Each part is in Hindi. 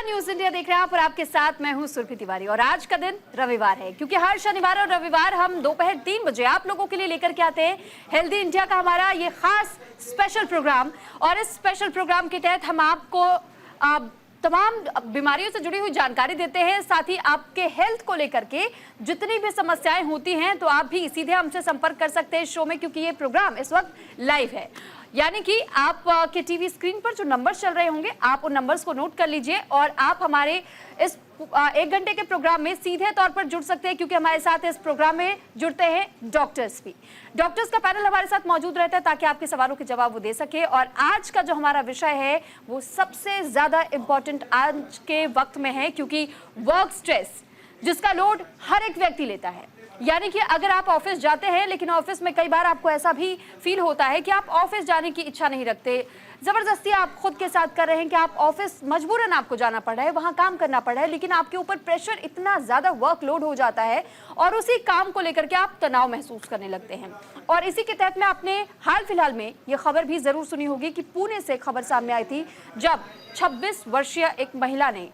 न्यूज इंडिया देख रहे हैं आप और आपके साथ मैं हूं सुरभि तिवारी। और आज का दिन रविवार है, क्योंकि हर शनिवार और रविवार हम दोपहर 3 बजे आप लोगों के लिए लेकर के आते हैं हेल्दी इंडिया का हमारा ये खास स्पेशल प्रोग्राम। और इस स्पेशल प्रोग्राम के तहत हम आपको तमाम बीमारियों से जुड़ी हुई जानकारी देते हैं, साथ ही आपके हेल्थ को लेकर के जितनी भी समस्याएं होती हैं तो आप भी सीधे हमसे संपर्क कर सकते हैं शो में, क्योंकि ये प्रोग्राम इस वक्त लाइव है। यानी कि आप के टीवी स्क्रीन पर जो नंबर्स चल रहे होंगे आप उन नंबर्स को नोट कर लीजिए और आप हमारे इस 1 घंटे के प्रोग्राम में सीधे तौर पर जुड़ सकते हैं, क्योंकि हमारे साथ इस प्रोग्राम में जुड़ते हैं डॉक्टर्स भी। डॉक्टर्स का पैनल हमारे साथ मौजूद रहता है ताकि आपके सवालों के जवाब वो दे सके। और आज का जो हमारा विषय है वो सबसे ज्यादा इम्पोर्टेंट आज के वक्त में है, क्योंकि वर्क स्ट्रेस जिसका लोड हर एक व्यक्ति लेता है। यानी कि अगर आप ऑफिस जाते हैं लेकिन ऑफिस में कई बार आपको ऐसा भी फील होता है कि आप ऑफिस जाने की इच्छा नहीं रखते, जबरदस्ती आप खुद के साथ कर रहे हैं कि आप ऑफिस मजबूरन आपको जाना पड़ रहा है, वहां काम करना पड़ रहा है, लेकिन आपके ऊपर प्रेशर इतना ज्यादा वर्कलोड हो जाता है और उसी काम को लेकर के आप तनाव महसूस करने लगते हैं। और इसी के तहत में आपने हाल फिलहाल में ये खबर भी जरूर सुनी होगी कि पुणे से खबर सामने आई थी, जब 26 वर्षीय एक महिला ने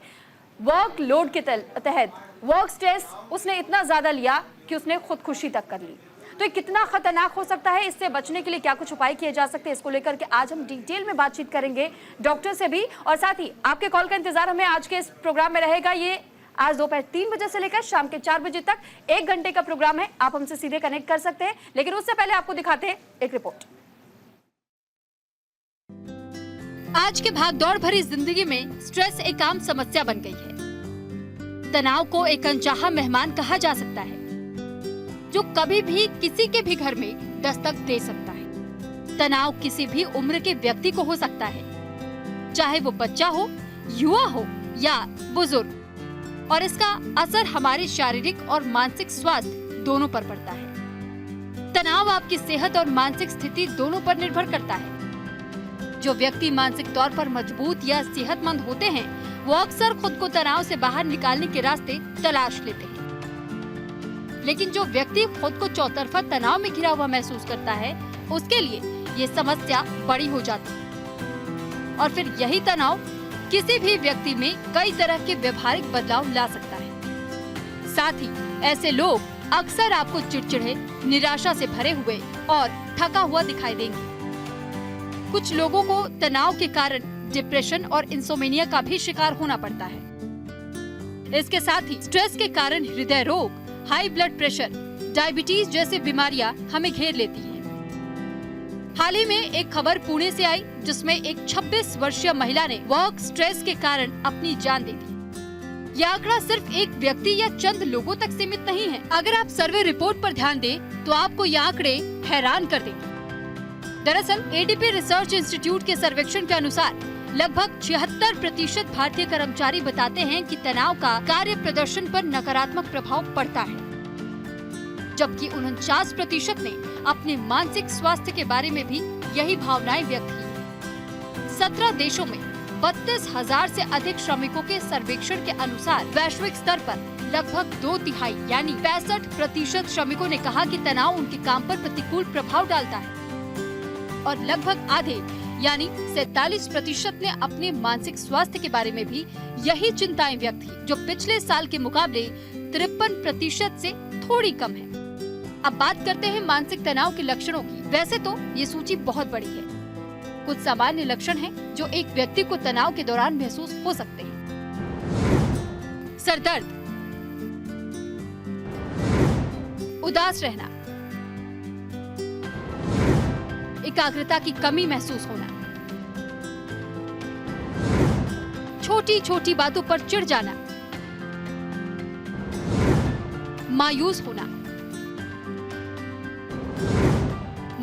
वर्कलोड के तहत वर्क स्ट्रेस उसने इतना ज्यादा लिया कि उसने खुदकुशी तक कर ली। तो ये कितना खतरनाक हो सकता है, इससे बचने के लिए क्या कुछ उपाय किए जा सकते हैं, इसको लेकर के आज हम डिटेल में बातचीत करेंगे डॉक्टर से भी। और साथ ही आपके कॉल का इंतजार हमें आज के इस प्रोग्राम में रहेगा। ये आज दोपहर 3 बजे से लेकर शाम के 4 बजे तक 1 घंटे का प्रोग्राम है, आप हमसे सीधे कनेक्ट कर सकते हैं। लेकिन उससे पहले आपको दिखाते हैं एक रिपोर्ट। आज के भागदौड़ भरी जिंदगी में स्ट्रेस एक आम समस्या बन गई है। तनाव को एक अनचाहा मेहमान कहा जा सकता है, जो कभी भी किसी के भी घर में दस्तक दे सकता है। तनाव किसी भी उम्र के व्यक्ति को हो सकता है, चाहे वो बच्चा हो, युवा हो या बुजुर्ग, और इसका असर हमारे शारीरिक और मानसिक स्वास्थ्य दोनों पर पड़ता है। तनाव आपकी सेहत और मानसिक स्थिति दोनों पर निर्भर करता है। जो व्यक्ति मानसिक तौर पर मजबूत या सेहतमंद होते हैं वो अक्सर खुद को तनाव से बाहर निकालने के रास्ते तलाश लेते हैं। लेकिन जो व्यक्ति खुद को चौतरफा तनाव में घिरा हुआ महसूस करता है उसके लिए ये समस्या बड़ी हो जाती है। और फिर यही तनाव किसी भी व्यक्ति में कई तरह के व्यवहारिक बदलाव ला सकता है। साथ ही ऐसे लोग अक्सर आपको चिड़चिड़े, निराशा से भरे हुए और थका हुआ दिखाई देंगे। कुछ लोगों को तनाव के कारण डिप्रेशन और इंसोमेनिया का भी शिकार होना पड़ता है। इसके साथ ही स्ट्रेस के कारण हृदय रोग, हाई ब्लड प्रेशर, डायबिटीज जैसी बीमारियां हमें घेर लेती हैं। हाल ही में एक खबर पुणे से आई, जिसमें एक 26 वर्षीय महिला ने वर्क स्ट्रेस के कारण अपनी जान दे दी। यह आंकड़ा सिर्फ एक व्यक्ति या चंद लोगों तक सीमित नहीं है। अगर आप सर्वे रिपोर्ट पर ध्यान दें तो आपको ये आंकड़े हैरान कर देंगे। दरअसल एडीपी रिसर्च इंस्टीट्यूट के सर्वेक्षण के अनुसार लगभग 76% भारतीय कर्मचारी बताते हैं कि तनाव का कार्य प्रदर्शन पर नकारात्मक प्रभाव पड़ता है, जबकि 49% ने अपने मानसिक स्वास्थ्य के बारे में भी यही भावनाएं व्यक्त की। 17 देशों में 32,000 से अधिक श्रमिकों के सर्वेक्षण के अनुसार वैश्विक स्तर पर लगभग 2/3 यानी 65% श्रमिकों ने कहा कि तनाव उनके काम पर प्रतिकूल प्रभाव डालता है, और लगभग आधे यानी 47% ने अपने मानसिक स्वास्थ्य के बारे में भी यही चिंताएं व्यक्त की, जो पिछले साल के मुकाबले 53% से थोड़ी कम है। अब बात करते हैं मानसिक तनाव के लक्षणों की। वैसे तो ये सूची बहुत बड़ी है। कुछ सामान्य लक्षण हैं जो एक व्यक्ति को तनाव के दौरान महसूस हो सकते हैं। सरदर्द, उदास रहना, एकाग्रता की कमी महसूस होना, छोटी छोटी बातों पर चिढ़ जाना, मायूस होना,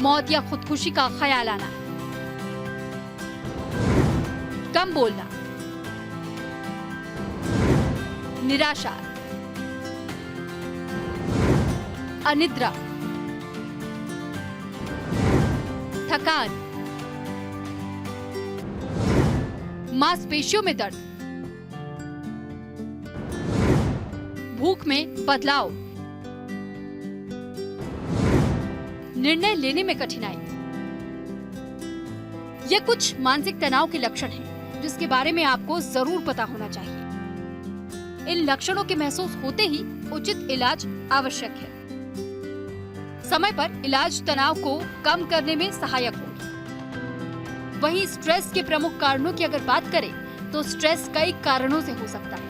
मौत या खुदकुशी का ख्याल आना, कम बोलना, निराशा, अनिद्रा, थकान, मांसपेशियों में दर्द, भूख में बदलाव, निर्णय लेने में कठिनाई। ये कुछ मानसिक तनाव के लक्षण हैं जिसके बारे में आपको जरूर पता होना चाहिए। इन लक्षणों के महसूस होते ही उचित इलाज आवश्यक है। समय पर इलाज तनाव को कम करने में सहायक होगी। वहीं स्ट्रेस के प्रमुख कारणों की अगर बात करें तो स्ट्रेस कई कारणों से हो सकता है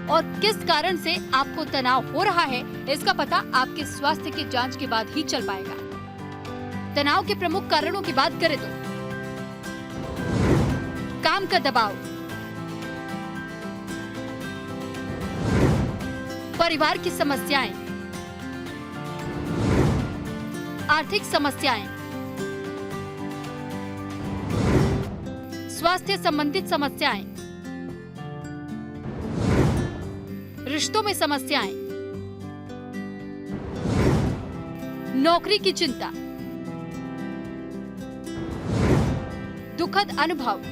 और किस कारण से आपको तनाव हो रहा है इसका पता आपके स्वास्थ्य की जांच के बाद ही चल पाएगा। तनाव के प्रमुख कारणों की बात करें तो काम का दबाव, परिवार की समस्याएं, आर्थिक समस्याएं, स्वास्थ्य संबंधित समस्याएं, रिश्तों में समस्याएं, नौकरी की चिंता, दुखद अनुभव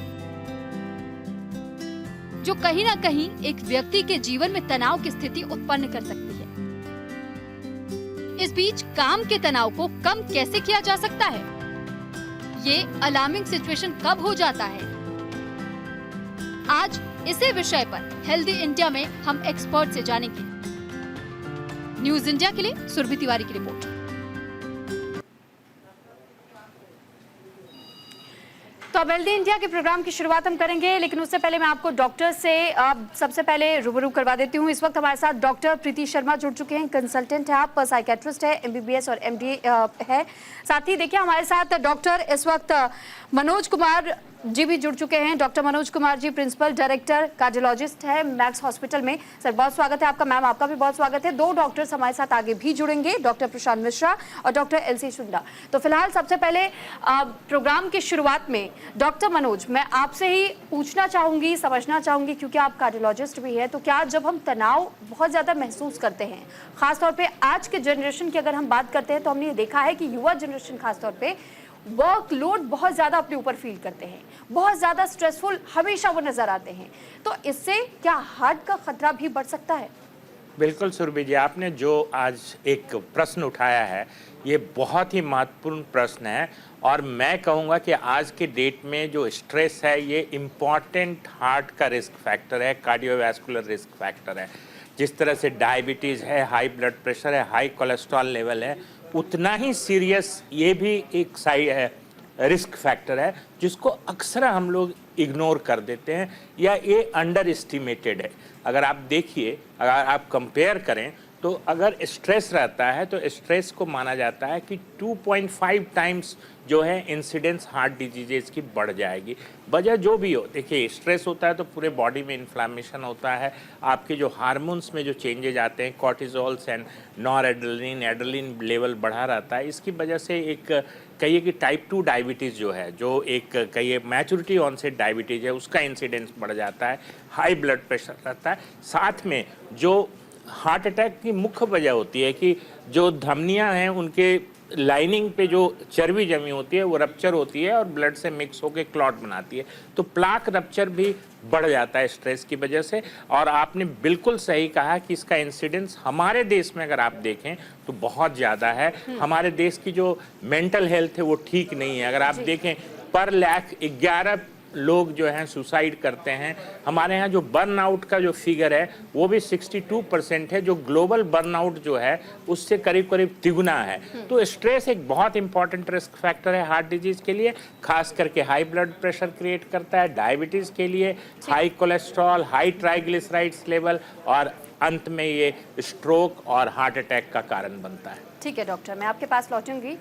जो कहीं ना कहीं एक व्यक्ति के जीवन में तनाव की स्थिति उत्पन्न कर सकती है। इस बीच काम के तनाव को कम कैसे किया जा सकता है? ये अलार्मिंग सिचुएशन कब हो जाता है? आज इसी विषय पर हेल्दी इंडिया में हम एक्सपर्ट से जानेंगे। न्यूज इंडिया के लिए सुरभि तिवारी की रिपोर्ट। तो अब हेल्दी इंडिया के प्रोग्राम की शुरुआत हम करेंगे, लेकिन उससे पहले मैं आपको डॉक्टर से सबसे पहले रूबरू करवा देती हूँ। इस वक्त हमारे साथ डॉक्टर प्रीति शर्मा जुड़ चुके हैं। कंसल्टेंट है, आप साइकेट्रिस्ट है, MBBS और MD है। साथ ही देखिए हमारे साथ डॉक्टर इस वक्त मनोज कुमार जी भी जुड़ चुके हैं। Doctor Manoj Kumar ji principal director cardiologist है मैक्स हॉस्पिटल में। सर बहुत स्वागत है आपका। मैम आपका भी बहुत स्वागत है। दो डॉक्टर्स हमारे साथ आगे भी जुड़ेंगे, डॉक्टर प्रशांत मिश्रा और डॉक्टर LC शुक्ला। तो फिलहाल सबसे पहले प्रोग्राम की शुरुआत में डॉक्टर मनोज, मैं आपसे ही पूछना चाहूंगी, समझना चाहूंगी, क्योंकि आप कार्डियोलॉजिस्ट भी है, तो क्या जब हम तनाव बहुत ज्यादा महसूस करते हैं, खासतौर पर आज के जनरेशन की अगर हम बात करते हैं, तो हमने ये देखा है कि युवा जनरेशन खासतौर पर वर्कलोड बहुत ज्यादा अपने ऊपर फील करते हैं, बहुत ज्यादा स्ट्रेसफुल हमेशा वो नजर आते हैं, तो इससे क्या हार्ट का खतरा भी बढ़ सकता है? बिल्कुल सुरभि जी, आपने जो आज एक प्रश्न उठाया है ये बहुत ही महत्वपूर्ण प्रश्न है और मैं कहूँगा कि आज के डेट में जो स्ट्रेस है ये इम्पॉर्टेंट हार्ट का रिस्क फैक्टर है, कार्डियोवैस्कुलर रिस्क फैक्टर है। जिस तरह से डायबिटीज़ है, हाई ब्लड प्रेशर है, हाई कोलेस्ट्रॉल लेवल है, उतना ही सीरियस ये भी एक रिस्क फैक्टर है जिसको अक्सर हम लोग इग्नोर कर देते हैं या ये अंडर एस्टिमेटेड है। अगर आप देखिए, अगर आप कंपेयर करें तो अगर स्ट्रेस रहता है तो स्ट्रेस को माना जाता है कि 2.5 टाइम्स जो है इंसिडेंस हार्ट डिजीजेज की बढ़ जाएगी। वजह जो भी हो, देखिए स्ट्रेस होता है तो पूरे बॉडी में इन्फ्लामेशन होता है, आपके जो हार्मोन्स में जो चेंजेज आते हैं, कॉर्टिजोल्स एंड नॉरएड्रेनालिन, एड्रेनालिन लेवल बढ़ा रहता है। इसकी वजह से एक कहिए कि टाइप 2 डायबिटीज़ जो है, जो एक कहिए मैच्योरिटी ऑनसेट डायबिटीज़ है, उसका इंसिडेंस बढ़ जाता है, हाई ब्लड प्रेशर रहता है। साथ में जो हार्ट अटैक की मुख्य वजह होती है कि जो धमनियां हैं उनके लाइनिंग पे जो चर्बी जमी होती है वो रप्चर होती है और ब्लड से मिक्स होकर क्लॉट बनाती है, तो प्लाक रप्चर भी बढ़ जाता है स्ट्रेस की वजह से। और आपने बिल्कुल सही कहा कि इसका इंसिडेंस हमारे देश में अगर आप देखें तो बहुत ज़्यादा है। हमारे देश की जो मेंटल हेल्थ है वो ठीक नहीं है। अगर आप देखें पर लाख 11 लोग जो हैं सुसाइड करते हैं। हमारे यहाँ जो बर्नआउट का जो फिगर है वो भी 62% है, जो ग्लोबल बर्नआउट जो है उससे करीब करीब तिगुना है। तो स्ट्रेस एक बहुत इंपॉर्टेंट रिस्क फैक्टर है हार्ट डिजीज के लिए, खास करके हाई ब्लड प्रेशर क्रिएट करता है, डायबिटीज़ के लिए, high cholesterol, high triglycerides level और अंत में ये स्ट्रोक और हार्ट अटैक का कारण बनता है। ठीक है डॉक्टर, मैं आपके पास लौटूंगी।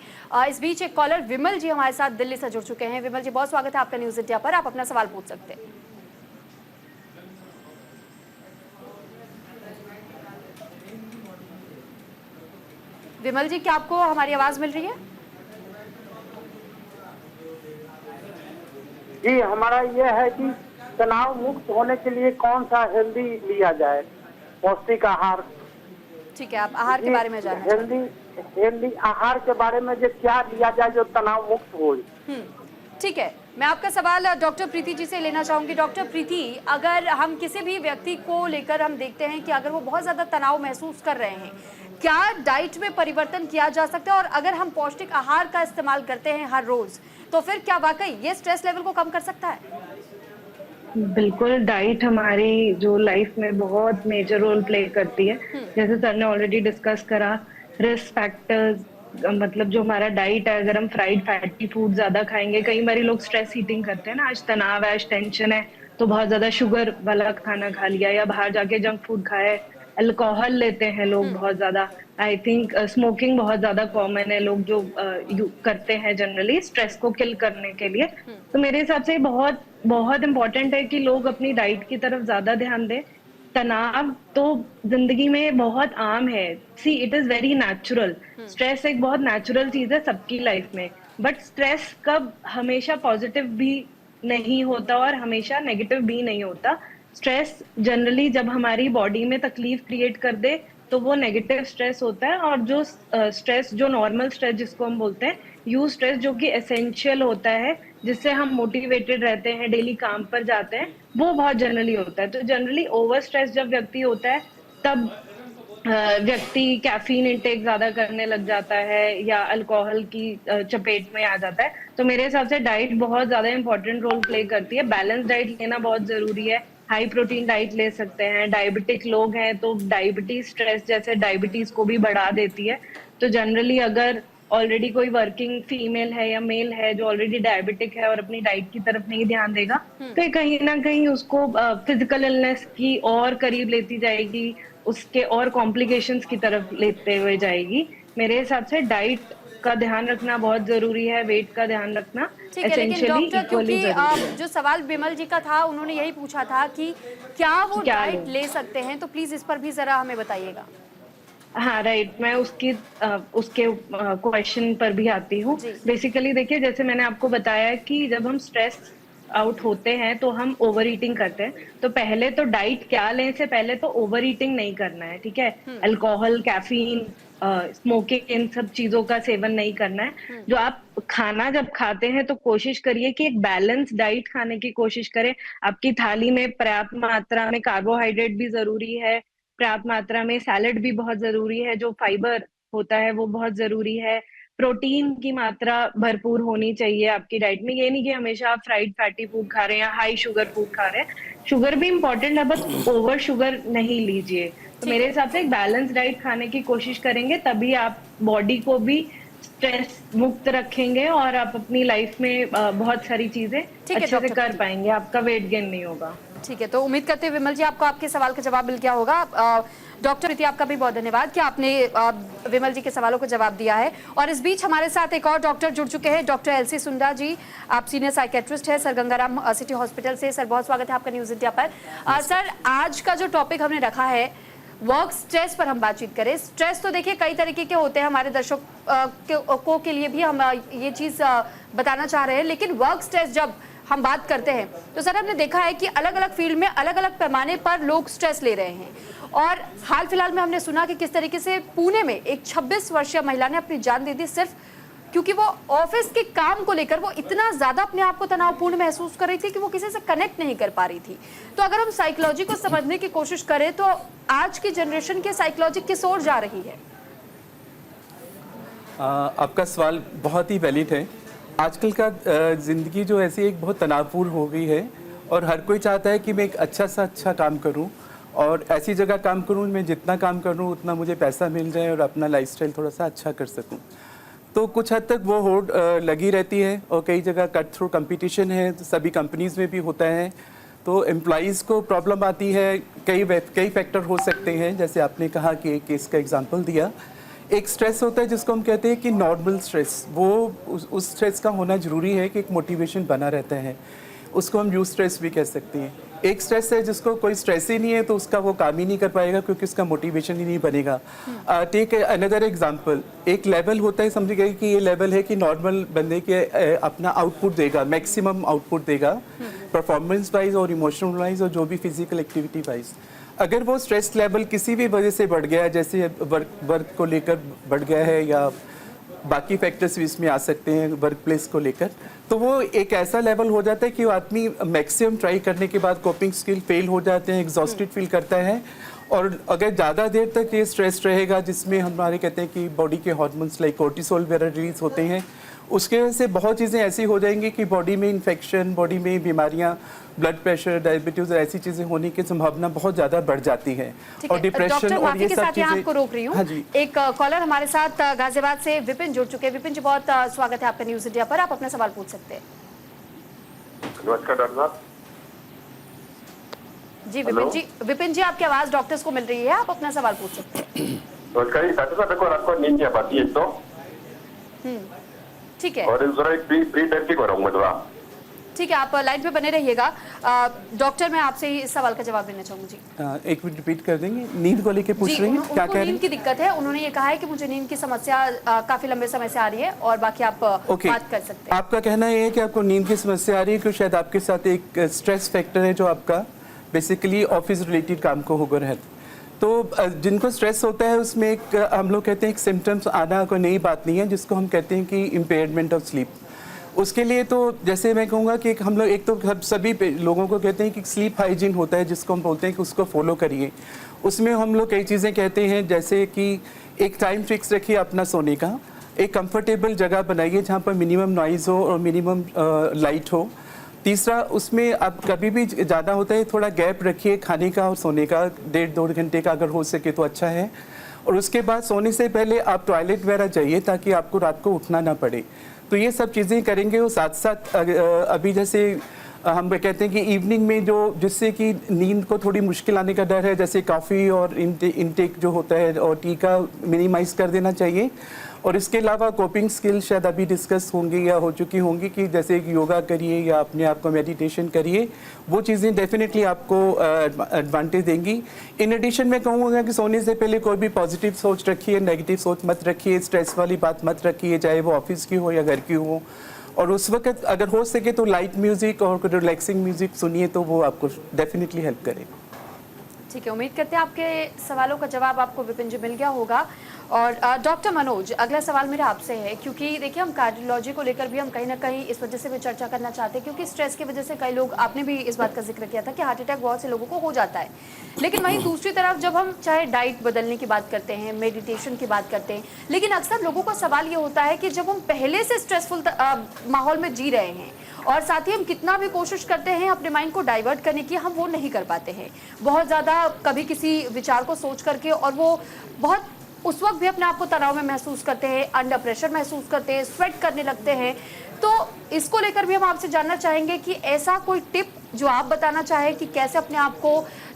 इस बीच एक कॉलर विमल जी हमारे साथ दिल्ली से जुड़ चुके हैं। विमल जी बहुत स्वागत है आपका न्यूज इंडिया पर, आप अपना सवाल पूछ सकते हैं। विमल जी, क्या आपको हमारी आवाज मिल रही है? जी, हमारा यह है कि तनाव मुक्त होने के लिए कौन सा हेल्दी लिया जाए, पौष्टिक आहार। ठीक है, आप आहार के बारे में जानना हेल्दी आहार के बारे में जो क्या लिया जाए जो तनाव मुक्त हो। ठीक है, मैं आपका सवाल डॉक्टर प्रीति जी से लेना चाहूंगी। डॉक्टर प्रीति, अगर हम किसी भी व्यक्ति को लेकर हम देखते हैं कि अगर वो बहुत ज्यादा तनाव महसूस कर रहे हैं, क्या डाइट में परिवर्तन किया जा सकता है? और अगर हम पौष्टिक आहार का इस्तेमाल करते हैं हर रोज, तो फिर क्या वाकई ये स्ट्रेस लेवल को कम कर सकता है? बिल्कुल, डाइट हमारी जो लाइफ में बहुत मेजर रोल प्ले करती है। जैसे सर ने ऑलरेडी डिस्कस करा, रिस्क फैक्टर्स, मतलब जो हमारा डाइट है, अगर हम फ्राइड फैटी फूड ज्यादा खाएंगे, कई बार लोग स्ट्रेस ईटिंग करते हैं ना, आज तनाव है, आज टेंशन है, तो बहुत ज्यादा शुगर वाला खाना खा लिया या बाहर जाके जंक फूड खाए, अल्कोहल लेते हैं लोग बहुत ज्यादा। आई थिंक स्मोकिंग बहुत ज्यादा कॉमन है, लोग जो करते हैं जनरली स्ट्रेस को किल करने के लिए। तो मेरे हिसाब से बहुत बहुत इम्पोर्टेंट है कि लोग अपनी डाइट की तरफ ज्यादा ध्यान दें। तनाव तो जिंदगी में बहुत आम है, see it is very natural. Stress एक बहुत नेचुरल चीज है सबकी लाइफ में, बट स्ट्रेस कब हमेशा पॉजिटिव भी नहीं होता और हमेशा नेगेटिव भी नहीं होता। स्ट्रेस जनरली जब हमारी बॉडी में तकलीफ क्रिएट कर दे तो वो नेगेटिव स्ट्रेस होता है, और जो स्ट्रेस, जो नॉर्मल स्ट्रेस जिसको हम बोलते हैं यू स्ट्रेस, जो कि एसेंशियल होता है, जिससे हम मोटिवेटेड रहते हैं, डेली काम पर जाते हैं, वो बहुत जनरली होता है। तो जनरली ओवर स्ट्रेस जब व्यक्ति होता है तब व्यक्ति कैफीन इंटेक ज्यादा करने लग जाता है या अल्कोहल की चपेट में आ जाता है। तो मेरे हिसाब से डाइट बहुत ज्यादा इंपॉर्टेंट रोल प्ले करती है। बैलेंस डाइट लेना बहुत जरूरी है, हाई प्रोटीन डाइट ले सकते हैं। डायबिटिक लोग हैं तो डायबिटीज, स्ट्रेस जैसे डायबिटीज को भी बढ़ा देती है। तो जनरली अगर ऑलरेडी कोई वर्किंग फीमेल है या मेल है जो ऑलरेडी डायबिटिक है और अपनी डाइट की तरफ नहीं ध्यान देगा, तो ये कहीं ना कहीं उसको फिजिकल इलनेस की और करीब लेती जाएगी, उसके और कॉम्प्लिकेशंस की तरफ लेते हुए जाएगी। मेरे हिसाब से डाइट का ध्यान रखना बहुत जरूरी है, वेट का ध्यान रखना ठीक है, लेकिन डॉक्टर क्योंकि जो सवाल बिमल जी का था उन्होंने यही पूछा था कि क्या वो डाइट ले सकते हैं, तो प्लीज इस पर भी जरा हमें बताइएगा। हाँ राइट, मैं उसके क्वेश्चन पर भी आती हूँ। बेसिकली देखिए, जैसे मैंने आपको बताया कि जब हम स्ट्रेस आउट होते हैं तो हम ओवर ईटिंग करते हैं, तो पहले तो डाइट क्या लें से पहले तो ओवर ईटिंग नहीं करना है, ठीक है। अल्कोहल, कैफीन, स्मोकिंग, इन सब चीजों का सेवन नहीं करना है। जो आप खाना जब खाते हैं तो कोशिश करिए कि एक बैलेंस डाइट खाने की कोशिश करें। आपकी थाली में पर्याप्त मात्रा में कार्बोहाइड्रेट भी जरूरी है, पर्याप्त मात्रा में सैलेड भी बहुत जरूरी है, जो फाइबर होता है वो बहुत जरूरी है। प्रोटीन की मात्रा भरपूर होनी चाहिए आपकी डाइट में। ये नहीं कि हमेशा आप फ्राइड फैटी फूड खा रहे हैं या हाई शुगर फूड खा रहे हैं। शुगर भी इम्पोर्टेंट है, बस ओवर शुगर नहीं लीजिए। तो मेरे हिसाब से एक बैलेंस डाइट खाने की कोशिश करेंगे, तभी आप बॉडी को भी स्ट्रेस मुक्त रखेंगे और आप अपनी लाइफ में बहुत सारी चीजें अच्छे से कर पाएंगे, आपका वेट गेन नहीं होगा। ठीक है, तो उम्मीद करते हैं विमल जी आपको आपके सवाल का जवाब मिल गया होगा। डॉक्टर प्रीति, आपका भी बहुत धन्यवाद कि आपने विमल जी के सवालों को जवाब दिया है। और इस बीच हमारे साथ एक और डॉक्टर जुड़ चुके हैं, डॉक्टर एलसी सुंडा जी। आप सीनियर साइकेट्रिस्ट हैं सर गंगाराम सिटी हॉस्पिटल से। सर बहुत स्वागत है आपका न्यूज इंडिया पर। सर, आज का जो टॉपिक हमने रखा है वर्क स्ट्रेस पर हम बातचीत करें। स्ट्रेस तो देखिए कई तरीके के होते हैं, हमारे दर्शकों के लिए भी हम ये चीज बताना चाह रहे हैं। लेकिन वर्क स्ट्रेस जब हम बात करते हैं तो सर हमने देखा है कि अलग अलग फील्ड में अलग अलग पैमाने पर लोग स्ट्रेस ले रहे हैं। और हाल फिलहाल में हमने सुना कि किस तरीके से पुणे में एक 26 वर्षीय महिला ने अपनी जान दे दी सिर्फ क्योंकि वो ऑफिस के काम को लेकर वो इतना ज्यादा अपने आप को तनावपूर्ण महसूस कर रही थी कि वो किसी से कनेक्ट नहीं कर पा रही थी। तो अगर हम साइकोलॉजी को समझने की कोशिश करें तो आज की जनरेशन की साइकोलॉजी किस ओर जा रही है? आपका सवाल बहुत ही वैलिड है। आजकल का ज़िंदगी जो ऐसी एक बहुत तनावपूर्ण हो गई है और हर कोई चाहता है कि मैं एक अच्छा काम करूं और ऐसी जगह काम करूं, मैं जितना काम करूं उतना मुझे पैसा मिल जाए और अपना लाइफस्टाइल थोड़ा सा अच्छा कर सकूं। तो कुछ हद तक वो होड़ लगी रहती है और कई जगह कट थ्रू कंपटीशन है, तो सभी कंपनीज़ में भी होता है। तो एम्प्लॉइज़ को प्रॉब्लम आती है, कई फैक्टर हो सकते हैं, जैसे आपने कहा कि एक केस का एग्जांपल दिया। एक स्ट्रेस होता है जिसको हम कहते हैं कि नॉर्मल स्ट्रेस, वो उस स्ट्रेस का होना ज़रूरी है कि एक मोटिवेशन बना रहता है, उसको हम यू स्ट्रेस भी कह सकते हैं। एक स्ट्रेस है जिसको कोई स्ट्रेस ही नहीं है तो उसका वो काम ही नहीं कर पाएगा क्योंकि उसका मोटिवेशन ही नहीं बनेगा। टेक अनदर एग्जांपल, एक लेवल होता है, समझिए कि ये लेवल है कि नॉर्मल बंदे के अपना आउटपुट देगा, मैक्सिमम आउटपुट देगा परफॉर्मेंस वाइज और इमोशनल वाइज और जो भी फिजिकल एक्टिविटी वाइज। अगर वो स्ट्रेस लेवल किसी भी वजह से बढ़ गया है, जैसे वर्क को लेकर बढ़ गया है या बाकी फैक्टर्स भी इसमें आ सकते हैं वर्क प्लेस को लेकर, तो वो एक ऐसा लेवल हो जाता है कि वो आदमी मैक्सिमम ट्राई करने के बाद कोपिंग स्किल फेल हो जाते हैं, एग्जॉस्टेड फील करता है। और अगर ज़्यादा देर तक ये स्ट्रेस रहेगा जिसमें हमारे कहते हैं कि बॉडी के हार्मोन्स लाइक कोर्टिसोल वगैरह रिलीज होते हैं, उसके वजह से बहुत चीज़ें ऐसी हो जाएंगी कि बॉडी में इन्फेक्शन, बॉडी में बीमारियाँ, ब्लड प्रेशर, डायबिटीज, ऐसी चीज़ें होने की संभावना बहुत ज़्यादा बढ़ जाती है। और डिप्रेशन डॉक्टर और माफी ये के सब साथ यहाँ चीज़ें। आपको रोक रही हूँ। हाँ जी। एक कॉलर हमारे साथ गाजियाबाद से विपिन जुड़ चुके हैं। विपिन जी, बहुत स्वागत है आपका न्यूज इंडिया पर। आप अपना सवाल पूछ सकते हैं। नमस्कार डॉक्टर साहब। जी विपिन जी आपकी आवाज डॉक्टर्स को मिल रही है, आप अपना सवाल पूछ सकते हैं। नमस्कार डॉक्टर साहब, देखो रात को नींद नहीं आ पाती है तो, ठीक है, और जरा एक प्री टाइप हो रहा हूँ मैं थोड़ा। ठीक है, आप लाइन पे बने रहिएगा। डॉक्टर, मैं आपसे ही इस सवाल का जवाब देना चाहूंगी जी। एक मिनट रिपीट कर देंगे, नींद को लेके पूछ रही हैं, क्या कह रही नींद की दिक्कत है। उन्होंने ये कहा है कि मुझे नींद की समस्या काफी लंबे समय से आ रही है, और बाकी आप बात कर सकते हैं। आपका कहना ये है कि आपको नींद की समस्या आ रही है कि शायद आपके साथ एक स्ट्रेस फैक्टर है जो आपका बेसिकली ऑफिस रिलेटेड काम को होकर है। तो जिनको स्ट्रेस होता है उसमें एक हम लोग कहते हैं एक सिम्टम्स आना कोई नई बात नहीं है, जिसको हम कहते हैं कि इम्पेयरमेंट ऑफ स्लीप। उसके लिए तो जैसे मैं कहूँगा कि हम लोग एक तो सभी लोगों को कहते हैं कि स्लीप हाइजीन होता है, जिसको हम बोलते हैं कि उसको फॉलो करिए। उसमें हम लोग कई चीज़ें कहते हैं, जैसे कि एक टाइम फिक्स रखिए अपना सोने का, एक कंफर्टेबल जगह बनाइए जहाँ पर मिनिमम नॉइज़ हो और मिनिमम लाइट हो। तीसरा, उसमें अब कभी भी ज़्यादा होता है थोड़ा गैप रखिए खाने का और सोने का, 1.5-2 घंटे का अगर हो सके तो अच्छा है। और उसके बाद सोने से पहले आप टॉयलेट वगैरह जाइए ताकि आपको रात को उठना ना पड़े। तो ये सब चीज़ें करेंगे। और साथ साथ अभी जैसे हम कहते हैं कि इवनिंग में जो जिससे कि नींद को थोड़ी मुश्किल आने का डर है, जैसे कॉफ़ी और इनटेक जो होता है और टी का मिनिमाइज़ कर देना चाहिए। और इसके अलावा कोपिंग स्किल शायद अभी डिस्कस होंगी या हो चुकी होंगी कि जैसे योगा करिए या अपने आप को मेडिटेशन करिए, वो चीज़ें डेफिनेटली आपको एडवांटेज देंगी। इन एडिशन मैं कहूँगा कि सोने से पहले कोई भी पॉजिटिव सोच रखिए, नेगेटिव सोच मत रखिए, स्ट्रेस वाली बात मत रखिए, चाहे वो ऑफिस की हो या घर की हो। और उस वक्त अगर हो सके तो लाइट म्यूज़िक और रिलैक्सिंग म्यूज़िक सुनिए, तो वो आपको डेफिनेटली हेल्प करेगा। ठीक है, उम्मीद करते हैं आपके सवालों का जवाब आपको विपिन जी मिल गया होगा। और डॉक्टर मनोज, अगला सवाल मेरा आपसे है, क्योंकि देखिए हम कार्डियोलॉजी को लेकर भी हम कहीं ना कहीं इस वजह से भी चर्चा करना चाहते हैं, क्योंकि स्ट्रेस की वजह से कई लोग, आपने भी इस बात का जिक्र किया था कि हार्ट अटैक बहुत से लोगों को हो जाता है। लेकिन वहीं दूसरी तरफ जब हम चाहे डाइट बदलने की बात करते हैं, मेडिटेशन की बात करते हैं, लेकिन अक्सर लोगों का सवाल ये होता है कि जब हम पहले से स्ट्रेसफुल माहौल में जी रहे हैं और साथ ही हम कितना भी कोशिश करते हैं अपने माइंड को डाइवर्ट करने की, हम वो नहीं कर पाते हैं। बहुत ज़्यादा कभी किसी विचार को सोच करके, और वो बहुत उस वक्त भी अपने आप को तनाव में महसूस करते हैं, अंडर प्रेशर महसूस करते हैं, स्वेट करने लगते हैं। तो इसको लेकर भी हम आपसे जानना चाहेंगे कि ऐसा कोई टिप जो आप बताना चाहें कि कैसे अपने आप को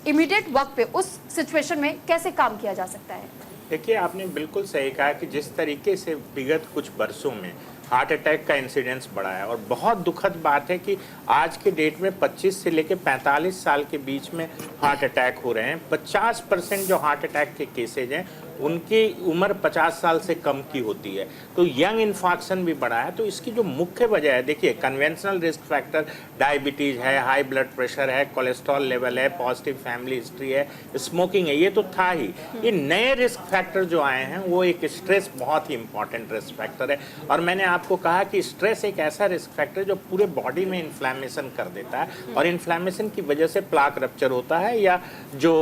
इमीडिएट वक्त पे उस सिचुएशन में कैसे काम किया जा सकता है। देखिए, आपने बिल्कुल सही कहा कि जिस तरीके से विगत कुछ वर्षों में हार्ट अटैक का इंसिडेंस बढ़ा है, और बहुत दुखद बात है कि आज के डेट में 25 से लेकर 45 साल के बीच में हार्ट अटैक हो रहे हैं। 50% जो हार्ट अटैक के केसेज हैं उनकी उम्र 50 साल से कम की होती है। तो यंग इन्फॉक्शन भी बढ़ा है। तो इसकी जो मुख्य वजह है, देखिए कन्वेंशनल रिस्क फैक्टर डायबिटीज़ है, हाई ब्लड प्रेशर है, कोलेस्ट्रॉल लेवल है, पॉजिटिव फैमिली हिस्ट्री है, स्मोकिंग है, ये तो था ही। ये नए रिस्क फैक्टर जो आए हैं वो एक स्ट्रेस बहुत ही इंपॉर्टेंट रिस्क फैक्टर है। और मैंने आपको कहा कि स्ट्रेस एक ऐसा रिस्क फैक्टर जो पूरे बॉडी में इन्फ्लेमेशन कर देता है, और इन्फ्लेमेशन की वजह से प्लाक रप्चर होता है या जो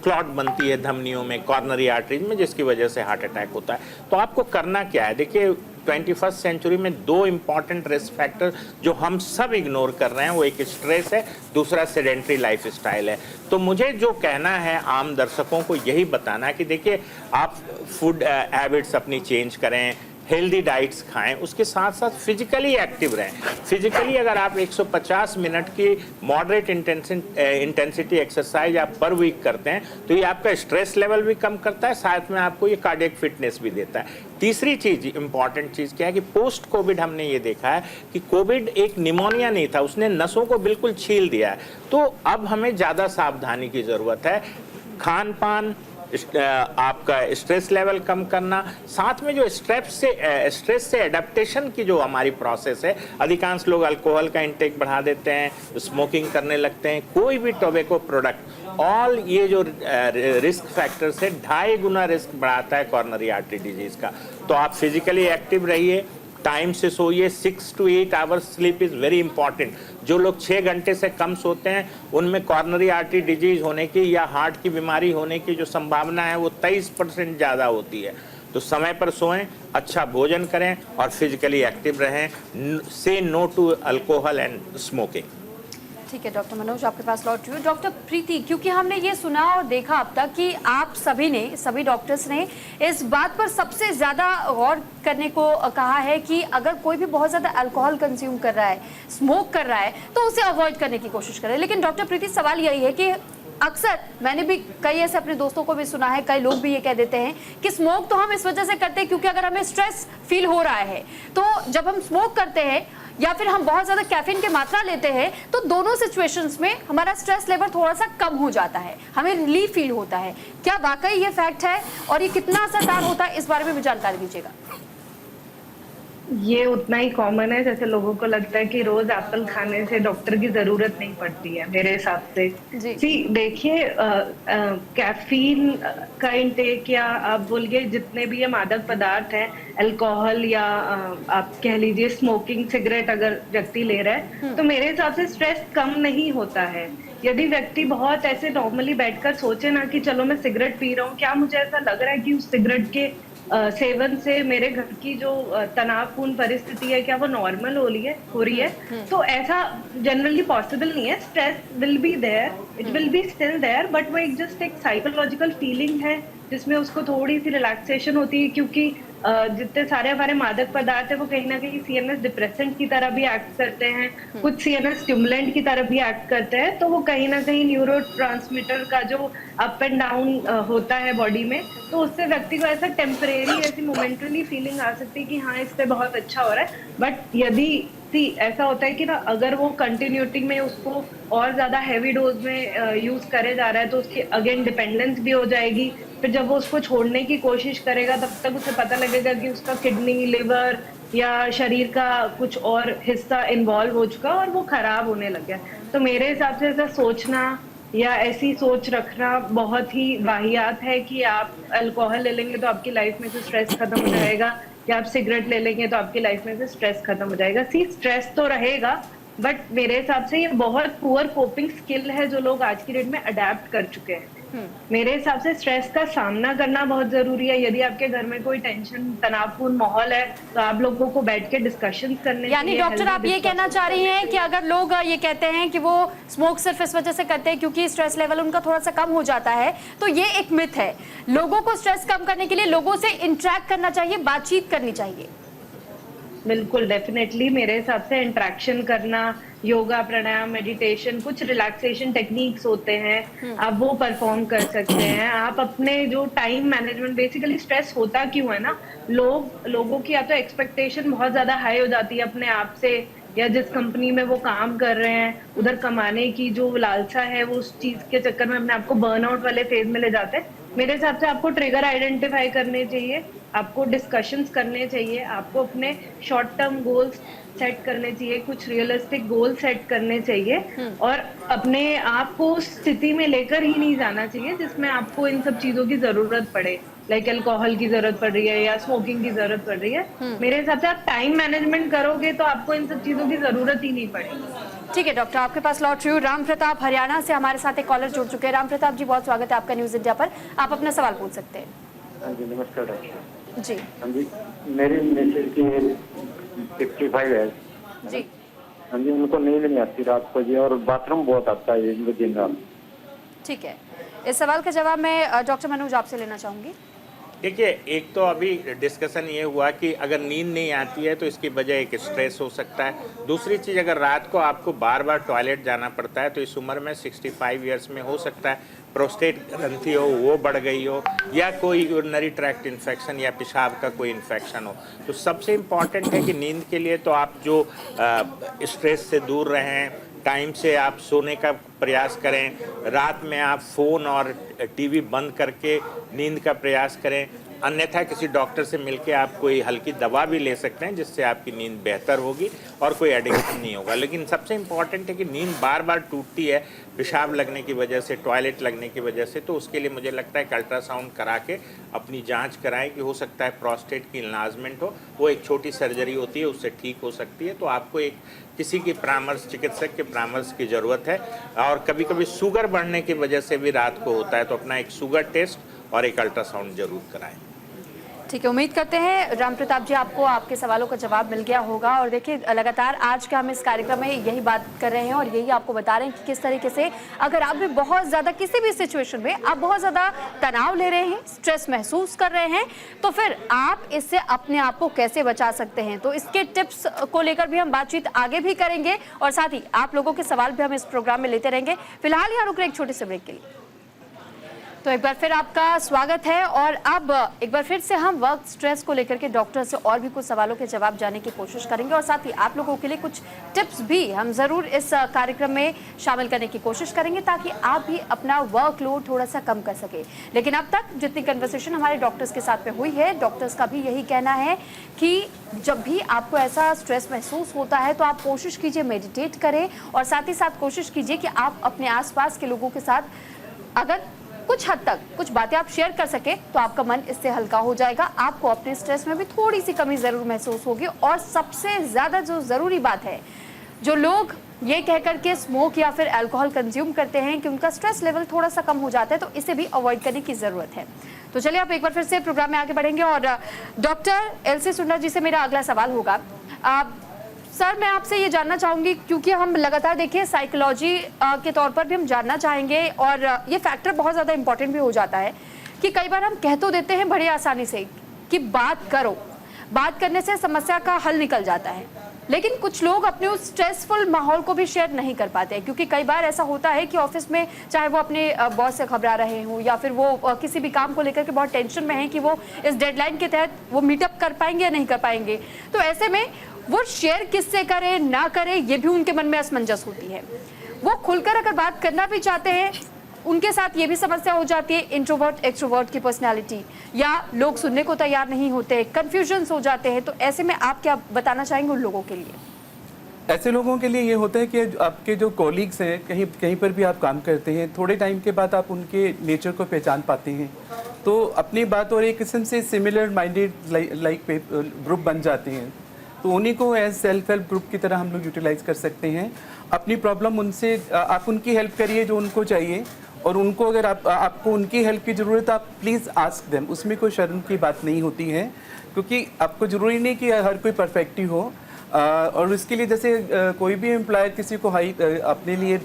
क्लॉट बनती है धमनियों में, कॉर्नरी आर्टरीज में, जिसकी वजह से हार्ट अटैक होता है। तो आपको करना क्या है? देखिए 21st सेंचुरी में 2 इंपॉर्टेंट रिस्क फैक्टर जो हम सब इग्नोर कर रहे हैं, वो एक स्ट्रेस है, दूसरा सेडेंट्री लाइफस्टाइल है। तो मुझे जो कहना है आम दर्शकों को यही बताना है कि देखिए आप फूड हैबिट्स अपनी चेंज करें, हेल्दी डाइट्स खाएं, उसके साथ साथ फिजिकली एक्टिव रहें। फिजिकली अगर आप 150 मिनट की मॉडरेट इंटेंसिटी एक्सरसाइज आप पर वीक करते हैं तो ये आपका स्ट्रेस लेवल भी कम करता है, साथ में आपको ये कार्डियक फिटनेस भी देता है। तीसरी चीज़, इंपॉर्टेंट चीज़ क्या है कि पोस्ट कोविड हमने ये देखा है कि कोविड एक निमोनिया नहीं था, उसने नसों को बिल्कुल छील दिया है। तो अब हमें ज़्यादा सावधानी की ज़रूरत है। खान पान, आपका स्ट्रेस लेवल कम करना, साथ में जो स्ट्रेस से एडेप्टेशन की जो हमारी प्रोसेस है, अधिकांश लोग अल्कोहल का इंटेक बढ़ा देते हैं, स्मोकिंग करने लगते हैं, कोई भी टोबैको प्रोडक्ट, ऑल ये जो रिस्क फैक्टर से 2.5 गुना रिस्क बढ़ाता है कॉर्नरी आर्टरी डिजीज का। तो आप फिजिकली एक्टिव रहिए, टाइम से सोइए, 6 to 8 hours sleep is very important. जो लोग 6 घंटे से कम सोते हैं उनमें कॉर्नरी आर्टरी डिजीज होने की या हार्ट की बीमारी होने की जो संभावना है वो 23% ज़्यादा होती है। तो समय पर सोएं, अच्छा भोजन करें और फिजिकली एक्टिव रहें। Say no to alcohol and smoking. ठीक है डॉक्टर मनोज, आपके पास लौट रही हूँ। डॉक्टर प्रीति, क्योंकि हमने ये सुना और देखा अब तक कि आप सभी डॉक्टर्स ने इस बात पर सबसे ज़्यादा गौर करने को कहा है कि अगर कोई भी बहुत ज़्यादा अल्कोहल कंज्यूम कर रहा है, स्मोक कर रहा है, तो उसे अवॉइड करने की कोशिश करें। लेकिन डॉक्टर प्रीति, सवाल यही है कि अक्सर मैंने भी कई ऐसे अपने दोस्तों को भी सुना है, कई लोग भी ये कह देते हैं कि स्मोक तो हम इस वजह से करते हैं क्योंकि अगर हमें स्ट्रेस फील हो रहा है, तो जब हम स्मोक करते हैं या फिर हम बहुत ज़्यादा कैफीन की मात्रा लेते हैं तो दोनों सिचुएशंस में हमारा स्ट्रेस लेवल थोड़ा सा कम हो जाता है, हमें रिलीफ फील होता है। क्या वाकई ये फैक्ट है और ये कितना असरदार होता है, इस बारे में भी जानकारी दीजिएगा। ये उतना ही कॉमन है जैसे लोगों को लगता है कि रोज एप्पल खाने से डॉक्टर की जरूरत नहीं पड़ती है, मेरे हिसाब से। देखिए, कैफीन का इंटेक या आप बोलिए जितने भी ये मादक पदार्थ हैं, अल्कोहल या आप कह लीजिए स्मोकिंग, सिगरेट अगर व्यक्ति ले रहा है तो मेरे हिसाब से स्ट्रेस कम नहीं होता है। यदि व्यक्ति बहुत ऐसे नॉर्मली बैठकर सोचे ना कि चलो मैं सिगरेट पी रहा हूँ, क्या मुझे ऐसा लग रहा है कि उस सिगरेट के सेवन से मेरे घर की जो तनावपूर्ण परिस्थिति है क्या वो नॉर्मल हो रही है, तो ऐसा जनरली पॉसिबल नहीं है। Stress will be there, it will be still there, but वो जस्ट एक साइकोलॉजिकल फीलिंग है जिसमें उसको थोड़ी सी रिलैक्सेशन होती है, क्योंकि जितने सारे हमारे मादक पदार्थ है वो कहीं ना कहीं सीएनएस डिप्रेसेंट की तरह भी एक्ट करते हैं, कुछ सीएनएस स्टिमुलेंट की तरह भी एक्ट करते हैं, तो वो कहीं ना कहीं न्यूरोट्रांसमीटर का जो अप एंड डाउन होता है बॉडी में, तो उससे व्यक्ति को ऐसा टेम्परेरी ऐसी मोमेंटरी फीलिंग आ सकती है कि हाँ इस पे बहुत अच्छा हो रहा है। बट यदि ऐसा होता है कि ना अगर वो कंटिन्यूटी में उसको और ज्यादा हैवी डोज में यूज करे जा रहा है तो उसकी अगेन डिपेंडेंस भी हो जाएगी। फिर जब वो उसको छोड़ने की कोशिश करेगा तब तक उसे पता लगेगा कि उसका किडनी, लिवर या शरीर का कुछ और हिस्सा इन्वॉल्व हो चुका और वो खराब होने लग गया। तो मेरे हिसाब से ऐसा सोचना या ऐसी सोच रखना बहुत ही वाहियात है कि आप अल्कोहल ले लेंगे तो आपकी लाइफ में से स्ट्रेस खत्म हो जाएगा, या आप सिगरेट ले लेंगे तो आपकी लाइफ में से स्ट्रेस खत्म हो जाएगा। स्ट्रेस तो रहेगा, बट मेरे हिसाब से ये बहुत पुअर कोपिंग स्किल है जो लोग आज की डेट में अडेप्ट कर चुके हैं। मेरे हिसाब से स्ट्रेस का सामना करना बहुत जरूरी है। यदि आपके घर में कोई टेंशन, तनावपूर्ण माहौल है तो आप लोगों को बैठ के डिस्कशन करने, यानी डॉक्टर आप ये कहना चाह रही हैं कि अगर लोग ये कहते हैं कि वो स्मोक सिर्फ इस वजह से करते हैं क्योंकि स्ट्रेस लेवल उनका थोड़ा सा कम हो जाता है, तो ये एक मिथ है। लोगों को स्ट्रेस कम करने के लिए लोगों से इंटरेक्ट करना चाहिए, बातचीत करनी चाहिए। बिल्कुल, डेफिनेटली मेरे हिसाब से इंटरेक्शन करना, योगा, प्राणायाम, मेडिटेशन, कुछ रिलैक्सेशन टेक्निक्स होते हैं, आप वो परफॉर्म कर सकते हैं। आप अपने जो टाइम मैनेजमेंट, बेसिकली स्ट्रेस होता क्यों है ना, लोगों की या तो एक्सपेक्टेशन बहुत ज्यादा हाई हो जाती है अपने आप से, या जिस कंपनी में वो काम कर रहे हैं उधर कमाने की जो लालसा है वो उस चीज के चक्कर में अपने आपको बर्नआउट वाले फेज में ले जाते हैं। मेरे हिसाब से आपको ट्रिगर आइडेंटिफाई करने चाहिए, आपको डिस्कशंस करने चाहिए, आपको अपने शॉर्ट टर्म गोल्स सेट करने चाहिए, कुछ रियलिस्टिक गोल सेट करने चाहिए और अपने आप को उस स्थिति में लेकर ही नहीं जाना चाहिए जिसमें आपको इन सब चीजों की जरूरत पड़े, लाइक अल्कोहल की जरूरत पड़ रही है या स्मोकिंग की जरूरत पड़ रही है। मेरे हिसाब से आप टाइम मैनेजमेंट करोगे तो आपको इन सब चीजों की जरूरत ही नहीं पड़ेगी। ठीक है डॉक्टर, आपके पास लौट रही हूँ। राम प्रताप हरियाणा से हमारे साथ एक कॉलर जुड़ चुके हैं। राम प्रताप जी, बहुत स्वागत है आपका न्यूज इंडिया पर, आप अपना सवाल पूछ सकते हैं। हाँ जी, नमस्कार डॉक्टर जी। हाँ जी, मेरी मिसेज की 55 है जी। हाँ जी, उनको नींद नहीं आती रात को जी, और बाथरूम बहुत आता है इनको दिन रात। ठीक है, इस सवाल का जवाब मैं डॉक्टर मनोज आपसे लेना चाहूंगी। देखिए, एक तो अभी डिस्कशन ये हुआ कि अगर नींद नहीं आती है तो इसकी वजह एक स्ट्रेस हो सकता है। दूसरी चीज़, अगर रात को आपको बार बार टॉयलेट जाना पड़ता है तो इस उम्र में 65 ईयर्स में हो सकता है प्रोस्टेट ग्रंथि हो वो बढ़ गई हो, या कोई यूरिनरी ट्रैक्ट इन्फेक्शन या पेशाब का कोई इन्फेक्शन हो। तो सबसे इम्पॉर्टेंट है कि नींद के लिए तो आप जो स्ट्रेस से दूर रहें, टाइम से आप सोने का प्रयास करें, रात में आप फ़ोन और टीवी बंद करके नींद का प्रयास करें, अन्यथा किसी डॉक्टर से मिलके आप कोई हल्की दवा भी ले सकते हैं जिससे आपकी नींद बेहतर होगी और कोई एडिक्शन नहीं होगा। लेकिन सबसे इम्पॉर्टेंट है कि नींद बार बार टूटती है पेशाब लगने की वजह से, टॉयलेट लगने की वजह से, तो उसके लिए मुझे लगता है कि अल्ट्रासाउंड करा के अपनी जांच कराएं कि हो सकता है प्रोस्टेट की इन्लार्जमेंट हो। वो एक छोटी सर्जरी होती है, उससे ठीक हो सकती है। तो आपको एक किसी की परामर्श, चिकित्सक के परामर्श की ज़रूरत है। और कभी कभी शुगर बढ़ने की वजह से भी रात को होता है, तो अपना एक शुगर टेस्ट और एक अल्ट्रासाउंड जरूर कराएं। ठीक है, उम्मीद करते हैं राम प्रताप जी आपको आपके सवालों का जवाब मिल गया होगा। और देखिए, लगातार आज के हम इस कार्यक्रम में यही बात कर रहे हैं और यही आपको बता रहे हैं कि किस तरीके से अगर आप भी बहुत ज़्यादा किसी भी सिचुएशन में आप बहुत ज़्यादा तनाव ले रहे हैं, स्ट्रेस महसूस कर रहे हैं, तो फिर आप इससे अपने आप को कैसे बचा सकते हैं। तो इसके टिप्स को लेकर भी हम बातचीत आगे भी करेंगे और साथ ही आप लोगों के सवाल भी हम इस प्रोग्राम में लेते रहेंगे। फिलहाल यहाँ रुक रहे एक छोटे से ब्रेक के लिए। तो एक बार फिर आपका स्वागत है और अब एक बार फिर से हम वर्क स्ट्रेस को लेकर के डॉक्टर से और भी कुछ सवालों के जवाब जानने की कोशिश करेंगे और साथ ही आप लोगों के लिए कुछ टिप्स भी हम ज़रूर इस कार्यक्रम में शामिल करने की कोशिश करेंगे ताकि आप भी अपना वर्कलोड थोड़ा सा कम कर सके। लेकिन अब तक जितनी कन्वर्सेशन हमारे डॉक्टर्स के साथ में हुई है, डॉक्टर्स का भी यही कहना है कि जब भी आपको ऐसा स्ट्रेस महसूस होता है तो आप कोशिश कीजिए मेडिटेट करें और साथ ही साथ कोशिश कीजिए कि आप अपने आसपास के लोगों के साथ अगर कुछ हद तक कुछ बातें आप शेयर कर सके तो आपका मन इससे हल्का हो जाएगा। आपको अपने स्ट्रेस में भी थोड़ी सी कमी ज़रूर महसूस होगी। और सबसे ज़्यादा जो ज़रूरी बात है, जो लोग ये कह कर के स्मोक या फिर अल्कोहल कंज्यूम करते हैं कि उनका स्ट्रेस लेवल थोड़ा सा कम हो जाता है, तो इसे भी अवॉइड करने की ज़रूरत है। तो चलिए आप एक बार फिर से प्रोग्राम में आगे बढ़ेंगे और डॉक्टर एलसी सुंडर जी से मेरा अगला सवाल होगा। सर, मैं आपसे ये जानना चाहूँगी क्योंकि हम लगातार देखिए साइकोलॉजी के तौर पर भी हम जानना चाहेंगे और ये फैक्टर बहुत ज़्यादा इंपॉर्टेंट भी हो जाता है कि कई बार हम कह तो देते हैं बड़ी आसानी से कि बात करो, बात करने से समस्या का हल निकल जाता है, लेकिन कुछ लोग अपने उस स्ट्रेसफुल माहौल को भी शेयर नहीं कर पाते हैं क्योंकि कई बार ऐसा होता है कि ऑफिस में चाहे वो अपने बॉस से घबरा रहे हों या फिर वो किसी भी काम को लेकर के बहुत टेंशन में हैं कि वो इस डेडलाइन के तहत वो मीटअप कर पाएंगे या नहीं कर पाएंगे। तो ऐसे में वो शेयर किससे करें ना करें, ये भी उनके मन में असमंजस होती है। वो खुलकर अगर बात करना भी चाहते हैं, उनके साथ ये भी समस्या हो जाती है इंट्रोवर्ट एक्सट्रोवर्ट की पर्सनालिटी, या लोग सुनने को तैयार नहीं होते, कन्फ्यूजन्स हो जाते हैं। तो ऐसे में आप क्या बताना चाहेंगे उन लोगों के लिए? ऐसे लोगों के लिए ये होता है कि आपके जो कॉलीग्स हैं, कहीं पर भी आप काम करते हैं, थोड़े टाइम के बाद आप उनके नेचर को पहचान पाते हैं, तो अपनी बात और एक किस्म से सिमिलर माइंडेड लाइक ग्रुप बन जाते हैं। तो उन्हीं को एज सेल्फ हेल्प ग्रुप की तरह हम लोग यूटिलाइज कर सकते हैं। अपनी प्रॉब्लम उनसे आप उनकी हेल्प करिए जो उनको चाहिए, और उनको अगर आपको उनकी हेल्प की ज़रूरत है, आप प्लीज़ आस्क देम। उसमें कोई शर्म की बात नहीं होती है क्योंकि आपको ज़रूरी नहीं कि हर कोई परफेक्ट ही हो। और इसके लिए जैसे कोई भी एम्प्लॉयर किसी को अपने लिए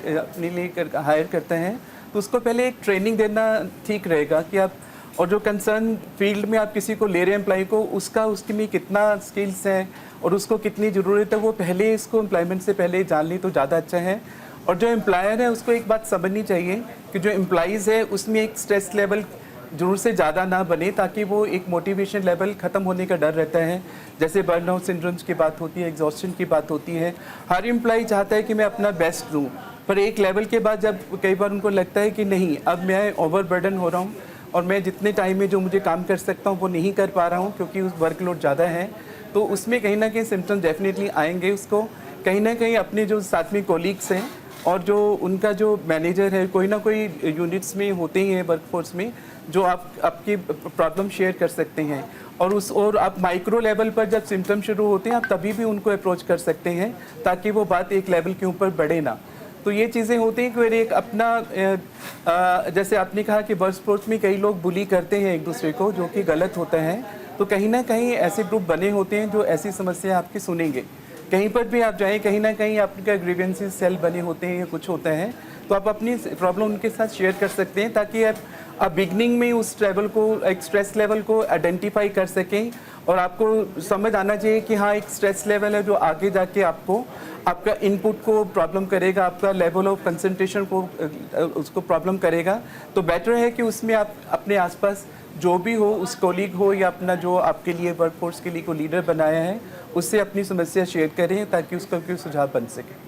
हायर करते हैं तो उसको पहले एक ट्रेनिंग देना ठीक रहेगा कि आप, और जो कंसर्न फील्ड में आप किसी को ले रहे हैं एम्प्लॉय को, उसके में कितना स्किल्स हैं और उसको कितनी ज़रूरत है, वो पहले इसको एम्प्लॉयमेंट से पहले जान ली तो ज़्यादा अच्छा है। और जो एम्प्लॉयर है उसको एक बात समझनी चाहिए कि जो एम्प्लॉइज़ है उसमें एक स्ट्रेस लेवल जरूर से ज़्यादा ना बने, ताकि वो एक मोटिवेशन लेवल ख़त्म होने का डर रहता है। जैसे बर्नआउट सिंड्रोम्स की बात होती है, एग्जॉस्शन की बात होती है। हर एम्प्लॉय चाहता है कि मैं अपना बेस्ट दूँ, पर एक लेवल के बाद जब कई बार उनको लगता है कि नहीं, अब मैं ओवरबर्डन हो रहा हूँ और मैं जितने टाइम में जो मुझे काम कर सकता हूँ वो नहीं कर पा रहा हूँ क्योंकि उस वर्कलोड ज़्यादा है, तो उसमें कहीं ना कहीं सिम्टम्स डेफिनेटली आएंगे। उसको कहीं ना कहीं अपने जो साथ में कोलीग्स हैं और जो उनका जो मैनेजर है, कोई ना कोई यूनिट्स में होते ही हैं वर्कफोर्स में, जो आपकी प्रॉब्लम शेयर कर सकते हैं। और आप माइक्रो लेवल पर जब सिम्टम शुरू होते हैं आप तभी भी उनको अप्रोच कर सकते हैं ताकि वो बात एक लेवल के ऊपर बढ़े ना। तो ये चीज़ें होती हैं कि एक अपना जैसे आपने कहा कि वर्क स्पोर्ट्स में कई लोग बुली करते हैं एक दूसरे को, जो कि गलत होता है। तो कहीं ना कहीं ऐसे ग्रुप बने होते हैं जो ऐसी समस्या आपकी सुनेंगे। कहीं पर भी आप जाएं, कहीं ना कहीं आपका ग्रीवेंसेस सेल बने होते हैं या कुछ होता है, तो आप अपनी प्रॉब्लम उनके साथ शेयर कर सकते हैं ताकि आप बिगनिंग में उस लेवल को, एक स्ट्रेस लेवल को आइडेंटिफाई कर सकें। और आपको समझ आना चाहिए कि हाँ, एक स्ट्रेस लेवल है जो आगे जाके आपको आपका इनपुट को प्रॉब्लम करेगा, आपका लेवल ऑफ कंसंट्रेशन को उसको प्रॉब्लम करेगा। तो बेटर है कि उसमें आप अपने आसपास जो भी हो, उस कोलीग हो या अपना जो आपके लिए वर्कफोर्स के लिए को लीडर बनाया है, उससे अपनी समस्या शेयर करें ताकि उसका कोई सुझाव बन सके।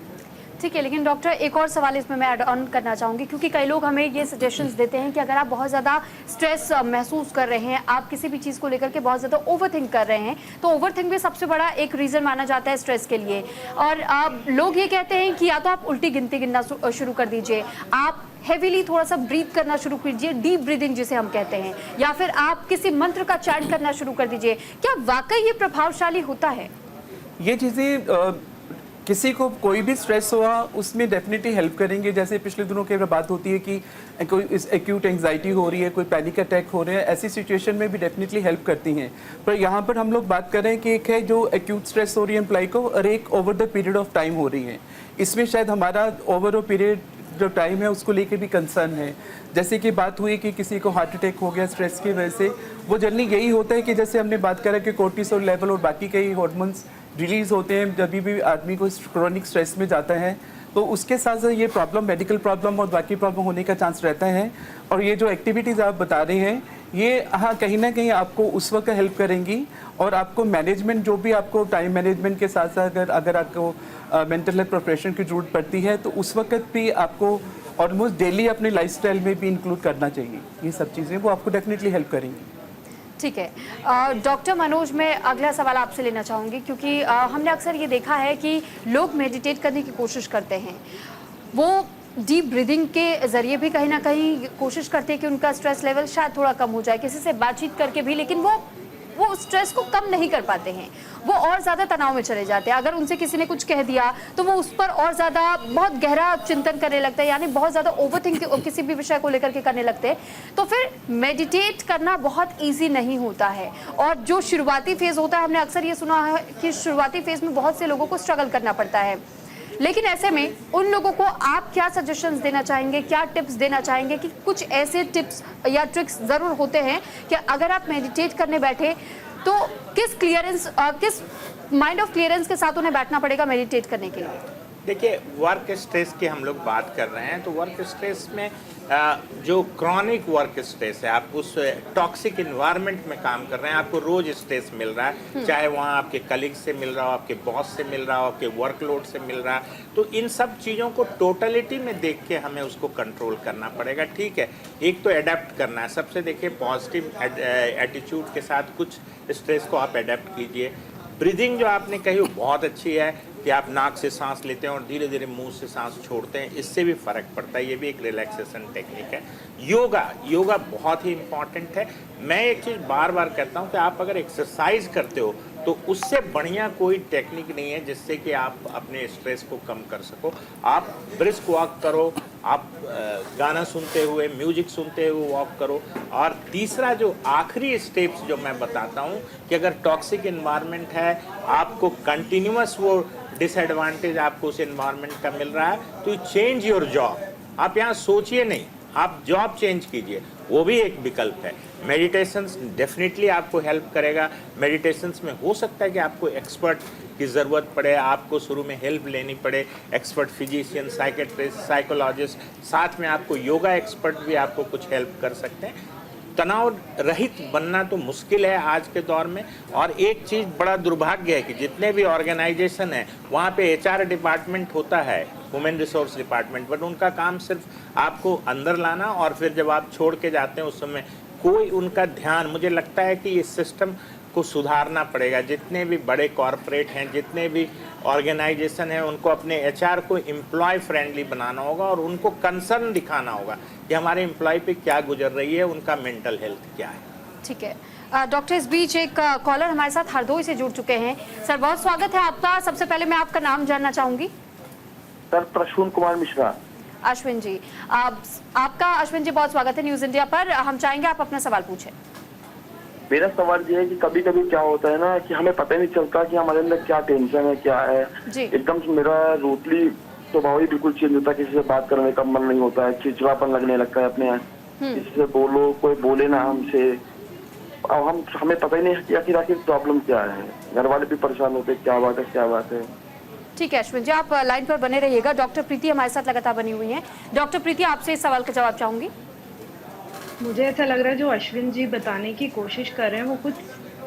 ठीक है, लेकिन डॉक्टर एक और सवाल इसमें मैं ऐड ऑन करना चाहूँगी, क्योंकि कई लोग हमें ये सजेशंस देते हैं कि अगर आप बहुत ज़्यादा स्ट्रेस महसूस कर रहे हैं, आप किसी भी चीज़ को लेकर के बहुत ज़्यादा ओवरथिंक कर रहे हैं, तो ओवरथिंक भी सबसे बड़ा एक रीज़न माना जाता है स्ट्रेस के लिए। और लोग ये कहते हैं कि या तो आप उल्टी गिनती गिनना शुरू कर दीजिए, आप हेवीली थोड़ा सा ब्रीथ करना शुरू कीजिए, डीप ब्रीदिंग जिसे हम कहते हैं, या फिर आप किसी मंत्र का चैंट करना शुरू कर दीजिए। क्या वाकई ये प्रभावशाली होता है? ये चीज़ें किसी को कोई भी स्ट्रेस हुआ उसमें डेफिनेटली हेल्प करेंगे। जैसे पिछले दिनों की बात होती है कि कोई एक्यूट एंजाइटी हो रही है, कोई पैनिक अटैक हो रहे हैं, ऐसी सिचुएशन में भी डेफिनेटली हेल्प करती हैं। पर यहाँ पर हम लोग बात कर रहे हैं कि एक है जो एक्यूट स्ट्रेस हो रही है एम्प्लॉय को, और एक over the period of time हो रही है। इसमें शायद हमारा ओवर पीरियड जो टाइम है उसको लेके भी कंसर्न है। जैसे कि बात हुई कि किसी को हार्ट अटैक हो गया स्ट्रेस की वजह से, वो जनरली यही होता है कि जैसे हमने बात करा कि कोर्टिसोल लेवल और बाकी कई हार्मोन्स रिलीज होते हैं जब भी आदमी को क्रोनिक स्ट्रेस में जाता है, तो उसके साथ साथ ये प्रॉब्लम, मेडिकल प्रॉब्लम और बाकी प्रॉब्लम होने का चांस रहता है। और ये जो एक्टिविटीज़ आप बता रहे हैं ये हाँ कहीं ना कहीं आपको उस वक्त हेल्प करेंगी, और आपको मैनेजमेंट जो भी आपको टाइम मैनेजमेंट के साथ साथ अगर आपको मेंटल हेल्थ प्रोफेशन की जरूरत पड़ती है तो उस वक्त भी आपको ऑलमोस्ट डेली अपने लाइफस्टाइल में भी इंक्लूड करना चाहिए। ये सब चीज़ें वो आपको डेफिनेटली हेल्प करेंगी। ठीक है डॉक्टर मनोज, मैं अगला सवाल आपसे लेना चाहूँगी क्योंकि हमने अक्सर ये देखा है कि लोग मेडिटेट करने की कोशिश करते हैं, वो डीप ब्रीदिंग के ज़रिए भी कहीं ना कहीं कोशिश करते हैं कि उनका स्ट्रेस लेवल शायद थोड़ा कम हो जाए, किसी से बातचीत करके भी, लेकिन वो स्ट्रेस को कम नहीं कर पाते हैं, वो और ज़्यादा तनाव में चले जाते हैं। अगर उनसे किसी ने कुछ कह दिया तो वो उस पर और ज़्यादा बहुत गहरा चिंतन करने लगते हैं, यानी बहुत ज़्यादा ओवरथिंक किसी भी विषय को लेकर के करने लगते हैं। तो फिर मेडिटेट करना बहुत ईजी नहीं होता है, और जो शुरुआती फेज़ होता है, हमने अक्सर ये सुना है कि शुरुआती फेज़ में बहुत से लोगों को स्ट्रगल करना पड़ता है। लेकिन ऐसे में उन लोगों को आप क्या सजेशंस देना चाहेंगे, क्या टिप्स देना चाहेंगे कि कुछ ऐसे टिप्स या ट्रिक्स ज़रूर होते हैं कि अगर आप मेडिटेट करने बैठे तो किस माइंड ऑफ क्लियरेंस के साथ उन्हें बैठना पड़ेगा मेडिटेट करने के लिए? देखिए, वर्क स्ट्रेस की हम लोग बात कर रहे हैं, तो वर्क स्ट्रेस में जो क्रॉनिक वर्क स्ट्रेस है, आप उस टॉक्सिक इन्वायरमेंट में काम कर रहे हैं, आपको रोज स्ट्रेस मिल रहा है, चाहे वहाँ आपके कलीग से मिल रहा हो, आपके बॉस से मिल रहा हो, आपके वर्कलोड से मिल रहा है, तो इन सब चीज़ों को टोटलिटी में देख के हमें उसको कंट्रोल करना पड़ेगा। ठीक है, एक तो एडेप्ट करना है, सबसे देखिए पॉजिटिव एटीट्यूड के साथ कुछ स्ट्रेस को आप एडेप्ट कीजिए। ब्रीदिंग जो आपने कही वो बहुत अच्छी है कि आप नाक से सांस लेते हैं और धीरे धीरे मुंह से सांस छोड़ते हैं, इससे भी फ़र्क पड़ता है, ये भी एक रिलैक्सेशन टेक्निक है। योगा बहुत ही इम्पॉर्टेंट है। मैं एक चीज़ बार बार कहता हूँ कि आप अगर एक्सरसाइज करते हो तो उससे बढ़िया कोई टेक्निक नहीं है जिससे कि आप अपने स्ट्रेस को कम कर सको। आप ब्रिस्क वॉक करो, आप गाना सुनते हुए, म्यूजिक सुनते हुए वॉक करो। और तीसरा जो आखिरी स्टेप्स जो मैं बताता हूँ कि अगर टॉक्सिक इन्वायरमेंट है, आपको कंटिन्यूअस वो डिसएडवांटेज आपको उस इन्वायरमेंट का मिल रहा है, तो चेंज योर जॉब। आप यहाँ सोचिए नहीं, आप जॉब चेंज कीजिए, वो भी एक विकल्प है। मेडिटेशंस डेफिनेटली आपको हेल्प करेगा। मेडिटेशंस में हो सकता है कि आपको एक्सपर्ट की ज़रूरत पड़े, आपको शुरू में हेल्प लेनी पड़े, एक्सपर्ट फिजिशियन, साइकेट्रिस्ट, साइकोलॉजिस्ट, साथ में आपको योगा एक्सपर्ट भी आपको कुछ हेल्प कर सकते हैं। तनाव रहित बनना तो मुश्किल है आज के दौर में। और एक चीज़ बड़ा दुर्भाग्य है कि जितने भी ऑर्गेनाइजेशन हैं वहाँ पे HR डिपार्टमेंट होता है, ह्यूमन रिसोर्स डिपार्टमेंट, बट उनका काम सिर्फ आपको अंदर लाना, और फिर जब आप छोड़ के जाते हैं उस समय कोई उनका ध्यान, मुझे लगता है कि इस सिस्टम को सुधारना पड़ेगा। जितने भी बड़े कॉरपोरेट हैं, जितने भी ऑर्गेनाइजेशन हैं, उनको अपने HR को एम्प्लॉय फ्रेंडली बनाना होगा और उनको कंसर्न दिखाना होगा कि हमारे एम्प्लॉय पे क्या गुजर रही है, उनका मेंटल हेल्थ क्या है। ठीक है डॉक्टर, इस बीच एक कॉलर हमारे साथ हरदोई से जुड़ चुके हैं। सर, बहुत स्वागत है आपका। सबसे पहले मैं आपका नाम जानना चाहूंगी। सर, प्रसून कुमार मिश्रा। अश्विन जी, आपका अश्विन जी बहुत स्वागत है न्यूज इंडिया पर। हम चाहेंगे आप अपना सवाल पूछें। मेरा सवाल ये है कि कभी कभी क्या होता है ना कि हमें पता ही नहीं चलता कि हमारे अंदर क्या टेंशन है, क्या है। एकदम से मेरा रूटली स्वभाव ही बिल्कुल चेंज होता है, किसी से बात करने का मन नहीं होता है, चिड़चिड़ापन लगने लगता है अपने, किसी से बोलो कोई बोले ना हमसे, अब हमें पता ही नहीं कि आखिर प्रॉब्लम क्या है। घर वाले भी परेशान होते, क्या बात है। ठीक है अश्विन जी, आप लाइन पर बने रहिएगा। डॉक्टर प्रीति हमारे साथ लगातार बनी हुई हैं। डॉक्टर प्रीति, आपसे इस सवाल का जवाब चाहूंगी। मुझे ऐसा लग रहा है जो अश्विन जी बताने की कोशिश कर रहे हैं वो कुछ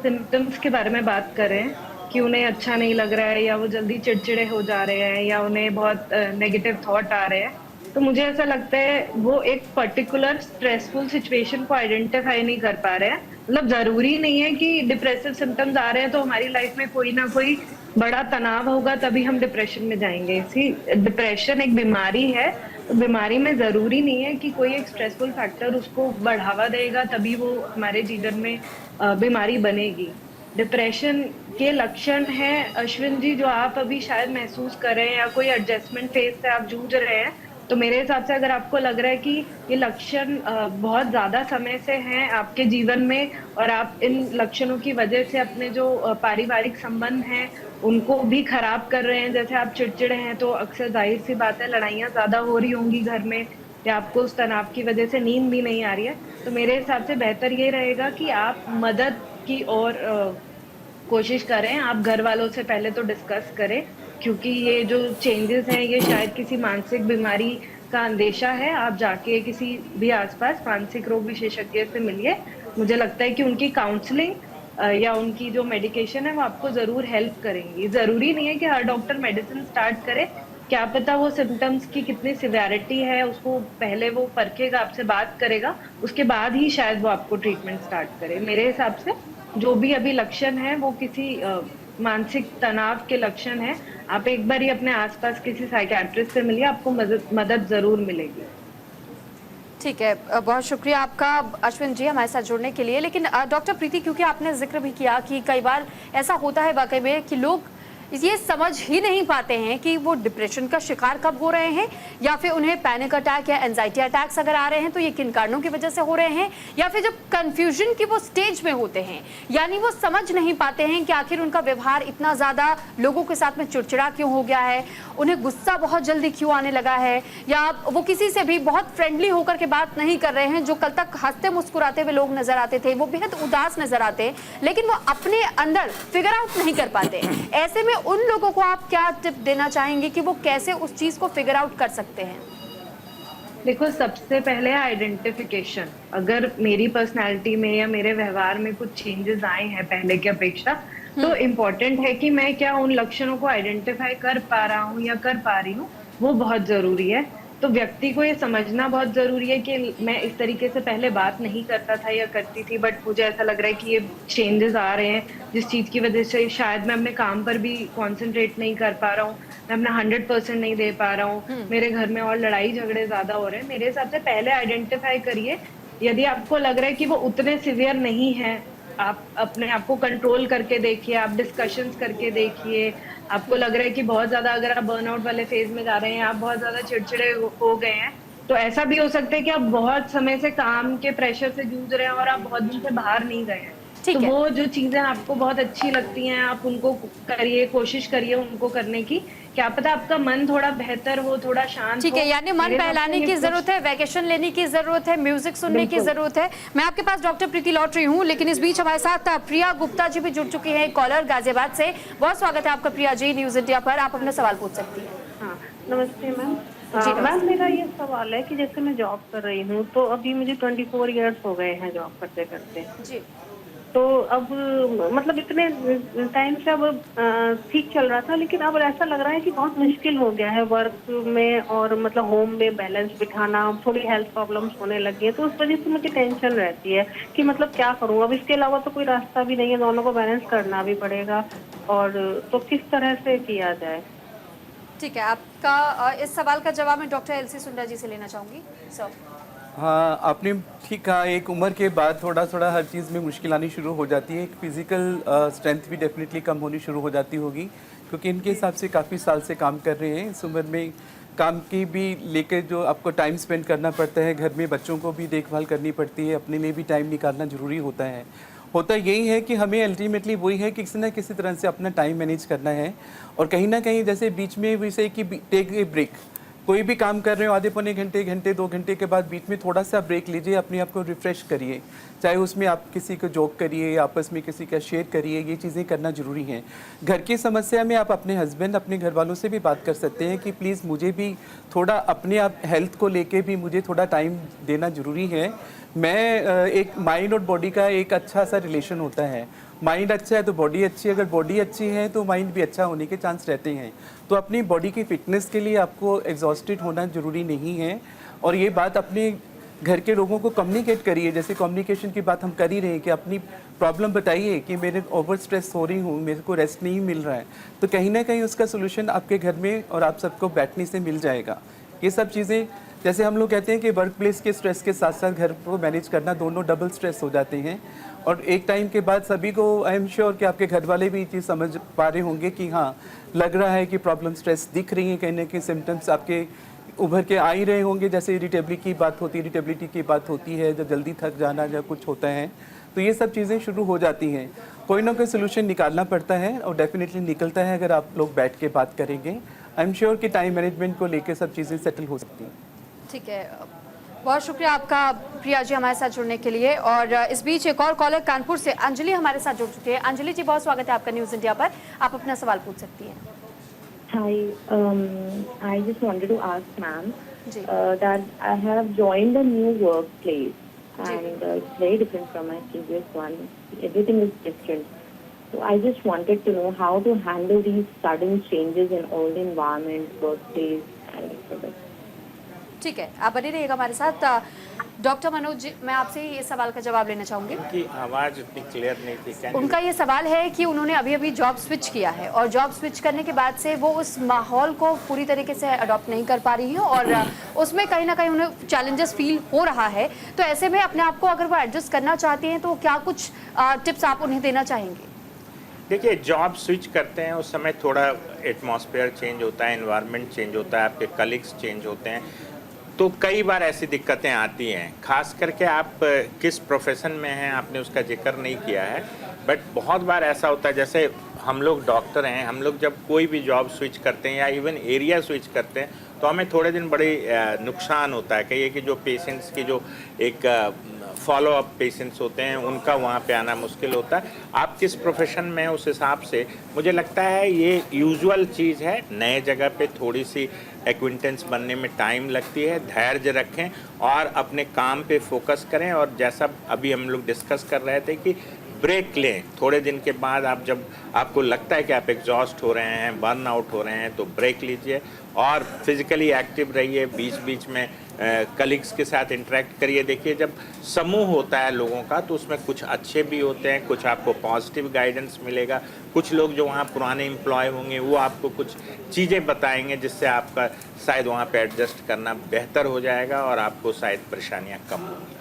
सिम्टम्स के बारे में बात कर रहे हैं कि उन्हें अच्छा नहीं लग रहा है, या वो जल्दी चिड़चिड़े हो जा रहे हैं, या उन्हें बहुत नेगेटिव थॉट आ रहे हैं। तो मुझे ऐसा लगता है वो एक पर्टिकुलर स्ट्रेसफुल सिचुएशन को आइडेंटिफाई नहीं कर पा रहे हैं। मतलब जरूरी नहीं है कि डिप्रेसिव सिम्टम्स आ रहे हैं तो हमारी लाइफ में कोई ना कोई बड़ा तनाव होगा तभी हम डिप्रेशन में जाएंगे। इसी डिप्रेशन एक बीमारी है, तो बीमारी में जरूरी नहीं है कि कोई एक स्ट्रेसफुल फैक्टर उसको बढ़ावा देगा तभी वो हमारे जीवन में बीमारी बनेगी। डिप्रेशन के लक्षण हैं अश्विन जी जो आप अभी शायद महसूस कर रहे हैं, या कोई एडजस्टमेंट फेज से आप जूझ रहे हैं, तो मेरे हिसाब से अगर आपको लग रहा है कि ये लक्षण बहुत ज़्यादा समय से हैं आपके जीवन में, और आप इन लक्षणों की वजह से अपने जो पारिवारिक संबंध हैं उनको भी खराब कर रहे हैं, जैसे आप चिड़चिड़े हैं, तो अक्सर जाहिर सी बात है लड़ाइयाँ ज़्यादा हो रही होंगी घर में, या आपको उस तनाव की वजह से नींद भी नहीं आ रही है, तो मेरे हिसाब से बेहतर ये रहेगा कि आप मदद की ओर कोशिश करें। आप घर वालों से पहले तो डिस्कस करें, क्योंकि ये जो चेंजेस हैं ये शायद किसी मानसिक बीमारी का अंदेशा है। आप जाके किसी भी आसपास मानसिक रोग विशेषज्ञ से मिलिए। मुझे लगता है कि उनकी काउंसलिंग या उनकी जो मेडिकेशन है वो आपको ज़रूर हेल्प करेंगी। ज़रूरी नहीं है कि हर डॉक्टर मेडिसिन स्टार्ट करे, क्या पता वो सिम्टम्स की कितनी सिवियरिटी है उसको पहले वो परखेगा, आपसे बात करेगा, उसके बाद ही शायद वो आपको ट्रीटमेंट स्टार्ट करे। मेरे हिसाब से जो भी अभी लक्षण है वो किसी मानसिक तनाव के लक्षण है। आप एक बार ही अपने आसपास किसी साइकियाट्रिस्ट से मिलिए, आपको मदद जरूर मिलेगी। ठीक है, बहुत शुक्रिया आपका अश्विन जी हमारे साथ जुड़ने के लिए। लेकिन डॉक्टर प्रीति, क्योंकि आपने जिक्र भी किया कि कई बार ऐसा होता है वाकई में कि लोग ये समझ ही नहीं पाते हैं कि वो डिप्रेशन का शिकार कब हो रहे हैं, या फिर उन्हें पैनिक अटैक या एंजाइटी अटैक्स अगर आ रहे हैं तो ये किन कारणों की वजह से हो रहे हैं, या फिर जब कंफ्यूजन की वो स्टेज में होते हैं, यानी वो समझ नहीं पाते हैं कि आखिर उनका व्यवहार इतना ज़्यादा लोगों के साथ में चिड़चिड़ा क्यों हो गया है, उन्हें गुस्सा बहुत जल्दी क्यों आने लगा है, या वो किसी से भी बहुत फ्रेंडली होकर के बात नहीं कर रहे हैं। जो कल तक हंसते मुस्कुराते हुए लोग नजर आते थे वो बेहद उदास नजर आते हैं, लेकिन वो अपने अंदर फिगर आउट नहीं कर पाते। ऐसे में उन लोगों को आप क्या टिप देना चाहेंगे कि वो कैसे उस चीज को फिगर आउट कर सकते हैं? देखो, सबसे पहले आइडेंटिफिकेशन। अगर मेरी पर्सनालिटी में या मेरे व्यवहार में कुछ चेंजेस आए हैं पहले की अपेक्षा, तो इम्पोर्टेंट है कि मैं क्या उन लक्षणों को आइडेंटिफाई कर पा रहा हूँ या कर पा रही हूँ, वो बहुत जरूरी है। तो व्यक्ति को ये समझना बहुत जरूरी है कि मैं इस तरीके से पहले बात नहीं करता था या करती थी, बट मुझे ऐसा लग रहा है कि ये चेंजेस आ रहे हैं जिस चीज की वजह से शायद मैं अपने काम पर भी कॉन्सेंट्रेट नहीं कर पा रहा हूँ, मैं अपना 100% नहीं दे पा रहा हूँ, मेरे घर में और लड़ाई झगड़े ज्यादा हो रहे हैं। मेरे हिसाब से पहले आइडेंटिफाई करिए। यदि आपको लग रहा है कि वो उतने सिवियर नहीं है, आप अपने आप को कंट्रोल करके देखिए, आप डिस्कशंस करके देखिए। आपको लग रहा है कि बहुत ज्यादा अगर आप बर्नआउट वाले फेज में जा रहे हैं, आप बहुत ज्यादा चिड़चिड़े हो गए हैं, तो ऐसा भी हो सकता है कि आप बहुत समय से काम के प्रेशर से जूझ रहे हैं और आप बहुत दिन से बाहर नहीं गए हैं। तो वो जो चीजें आपको बहुत अच्छी लगती हैं आप उनको करिए, कोशिश करिए उनको करने की। क्या पता आपका मन थोड़ा बेहतर हो, थोड़ा शांत। ठीक है, यानी मन बहलाने की जरूरत है, वैकेशन लेने की जरूरत है, म्यूजिक सुनने की जरूरत है। मैं आपके पास डॉक्टर प्रीति लौट रही हूँ, लेकिन इस बीच हमारे साथ प्रिया गुप्ता जी भी जुड़ चुकी है, कॉलर गाजियाबाद से। बहुत स्वागत है आपका प्रिया जी न्यूज इंडिया पर, आप अपना सवाल पूछ सकती है। हाँ, नमस्ते मैम। मैम, मेरा ये सवाल है कि जैसे मैं जॉब कर रही हूँ, तो अभी मुझे 24 ईयर्स हो गए हैं जॉब करते करते जी। तो अब मतलब इतने टाइम से अब ठीक चल रहा था, लेकिन अब ऐसा लग रहा है कि बहुत मुश्किल हो गया है वर्क में और मतलब होम में बैलेंस बिठाना। थोड़ी हेल्थ प्रॉब्लम्स होने लगी है, तो उस वजह से मुझे टेंशन रहती है कि मतलब क्या करूँ। अब इसके अलावा तो कोई रास्ता भी नहीं है, दोनों को बैलेंस करना भी पड़ेगा, और तो किस तरह से किया जाए। ठीक है, आपका इस सवाल का जवाब मैं डॉक्टर एलसी सुंडा जी से लेना चाहूँगी। सर। हाँ, आपने ठीक कहा। एक उम्र के बाद थोड़ा थोड़ा हर चीज़ में मुश्किल आनी शुरू हो जाती है। एक फिज़िकल स्ट्रेंथ भी डेफिनेटली कम होनी शुरू हो जाती होगी, क्योंकि इनके हिसाब से काफ़ी साल से काम कर रहे हैं। इस उम्र में काम की भी लेकर जो आपको टाइम स्पेंड करना पड़ता है, घर में बच्चों को भी देखभाल करनी पड़ती है, अपने लिए भी टाइम निकालना ज़रूरी होता है। होता यही है कि हमें अल्टीमेटली वही है कि किसी ना किसी तरह से अपना टाइम मैनेज करना है, और कहीं ना कहीं जैसे बीच में वैसे कि टेक ए ब्रेक। कोई भी काम कर रहे हो, आधे पौने घंटे 2 घंटे के बाद बीच में थोड़ा सा ब्रेक लीजिए, अपने आप को रिफ़्रेश करिए। चाहे उसमें आप किसी को जोक करिए, आपस में किसी का शेयर करिए, ये चीज़ें करना ज़रूरी हैं। घर की समस्या में आप अपने हस्बैंड, अपने घर वालों से भी बात कर सकते हैं कि प्लीज़ मुझे भी थोड़ा अपने आप हेल्थ को लेके भी मुझे थोड़ा टाइम देना ज़रूरी है। मैं एक माइंड और बॉडी का एक अच्छा सा रिलेशन होता है। माइंड अच्छा है तो बॉडी अच्छी है, अगर बॉडी अच्छी है तो माइंड भी अच्छा होने के चांस रहते हैं। तो अपनी बॉडी की फिटनेस के लिए आपको एग्जॉस्टेड होना ज़रूरी नहीं है, और ये बात अपने घर के लोगों को कम्युनिकेट करिए। जैसे कम्युनिकेशन की बात हम कर ही रहे हैं कि अपनी प्रॉब्लम बताइए कि मेरे ओवर स्ट्रेस हो रही हूँ, मेरे को रेस्ट नहीं मिल रहा है, तो कहीं ना कहीं उसका सोल्यूशन आपके घर में और आप सबको बैठने से मिल जाएगा। ये सब चीज़ें, जैसे हम लोग कहते हैं कि वर्क प्लेस के स्ट्रेस के साथ साथ घर को मैनेज करना, दोनों डबल स्ट्रेस हो जाते हैं। और एक टाइम के बाद सभी को, आई एम श्योर कि आपके घर वाले भी ये चीज़ समझ पा रहे होंगे कि हाँ, लग रहा है कि प्रॉब्लम, स्ट्रेस दिख रही है, कहीं ना कहीं सिम्टम्स आपके उभर के आ ही रहे होंगे। जैसे इरिटेबिलिटी की बात होती है, जब जल्दी थक जाना, जब कुछ होता है, तो ये सब चीज़ें शुरू हो जाती हैं। कोई ना कोई सोल्यूशन निकालना पड़ता है और डेफिनेटली निकलता है अगर आप लोग बैठ के बात करेंगे। आई एम श्योर कि टाइम मैनेजमेंट को लेकर सब चीज़ें सेटल हो सकती हैं। ठीक है, बहुत शुक्रिया आपका प्रिया जी हमारे साथ जुड़ने के लिए। और इस बीच एक और कॉलर कानपुर से अंजलि हमारे साथ जुड़ चुके हैं। अंजलि जी, बहुत स्वागत है आपका न्यूज़ इंडिया पर, आप अपना सवाल पूछ सकती हैं। Hi, I just wanted to ask ma'am that I have joined a new workplace and it's very different from my previous one. Everything is different. So I just wanted to know how to handle these sudden changes in all the environment, workplace and etc. ठीक है, आप बने रहिएगा हमारे साथ। डॉक्टर मनोज जी, मैं आपसे ये सवाल का जवाब लेना चाहूँगी। उनकी आवाज़ उतनी क्लियर नहीं थी। उनका ये सवाल है कि उन्होंने अभी जॉब स्विच किया है और जॉब स्विच करने के बाद से वो उस माहौल को पूरी तरीके से अडॉप्ट नहीं कर पा रही है और उसमें कहीं ना कहीं उन्हें चैलेंजेस फील हो रहा है। तो ऐसे में अपने आप को अगर वो एडजस्ट करना चाहती हैं तो क्या कुछ टिप्स आप उन्हें देना चाहेंगे? देखिए, जॉब स्विच करते हैं उस समय थोड़ा एटमॉस्फेयर चेंज होता है, एनवायरनमेंट चेंज होता है, आपके कलीग्स चेंज होते हैं, तो कई बार ऐसी दिक्कतें आती हैं। खास करके आप किस प्रोफेशन में हैं आपने उसका जिक्र नहीं किया है, बट बहुत बार ऐसा होता है, जैसे हम लोग डॉक्टर हैं, हम लोग जब कोई भी जॉब स्विच करते हैं या इवन एरिया स्विच करते हैं तो हमें थोड़े दिन बड़े नुकसान होता है। कहिए कि जो पेशेंट्स की जो एक फॉलो अप पेशेंट्स होते हैं उनका वहाँ पे आना मुश्किल होता है। आप किस प्रोफेशन में उस हिसाब से मुझे लगता है ये यूजुअल चीज़ है। नए जगह पे थोड़ी सी एक्विंटेंस बनने में टाइम लगती है, धैर्य रखें और अपने काम पे फोकस करें। और जैसा अभी हम लोग डिस्कस कर रहे थे कि ब्रेक लें, थोड़े दिन के बाद आप जब आपको लगता है कि आप एग्जॉस्ट हो रहे हैं, बर्न आउट हो रहे हैं, तो ब्रेक लीजिए और फिजिकली एक्टिव रहिए। बीच बीच में कलीग्स के साथ इंटरेक्ट करिए। देखिए, जब समूह होता है लोगों का तो उसमें कुछ अच्छे भी होते हैं, कुछ आपको पॉजिटिव गाइडेंस मिलेगा, कुछ लोग जो वहाँ पुराने एम्प्लॉय होंगे वो आपको कुछ चीज़ें बताएंगे जिससे आपका शायद वहाँ पे एडजस्ट करना बेहतर हो जाएगा और आपको शायद परेशानियाँ कम होंगी।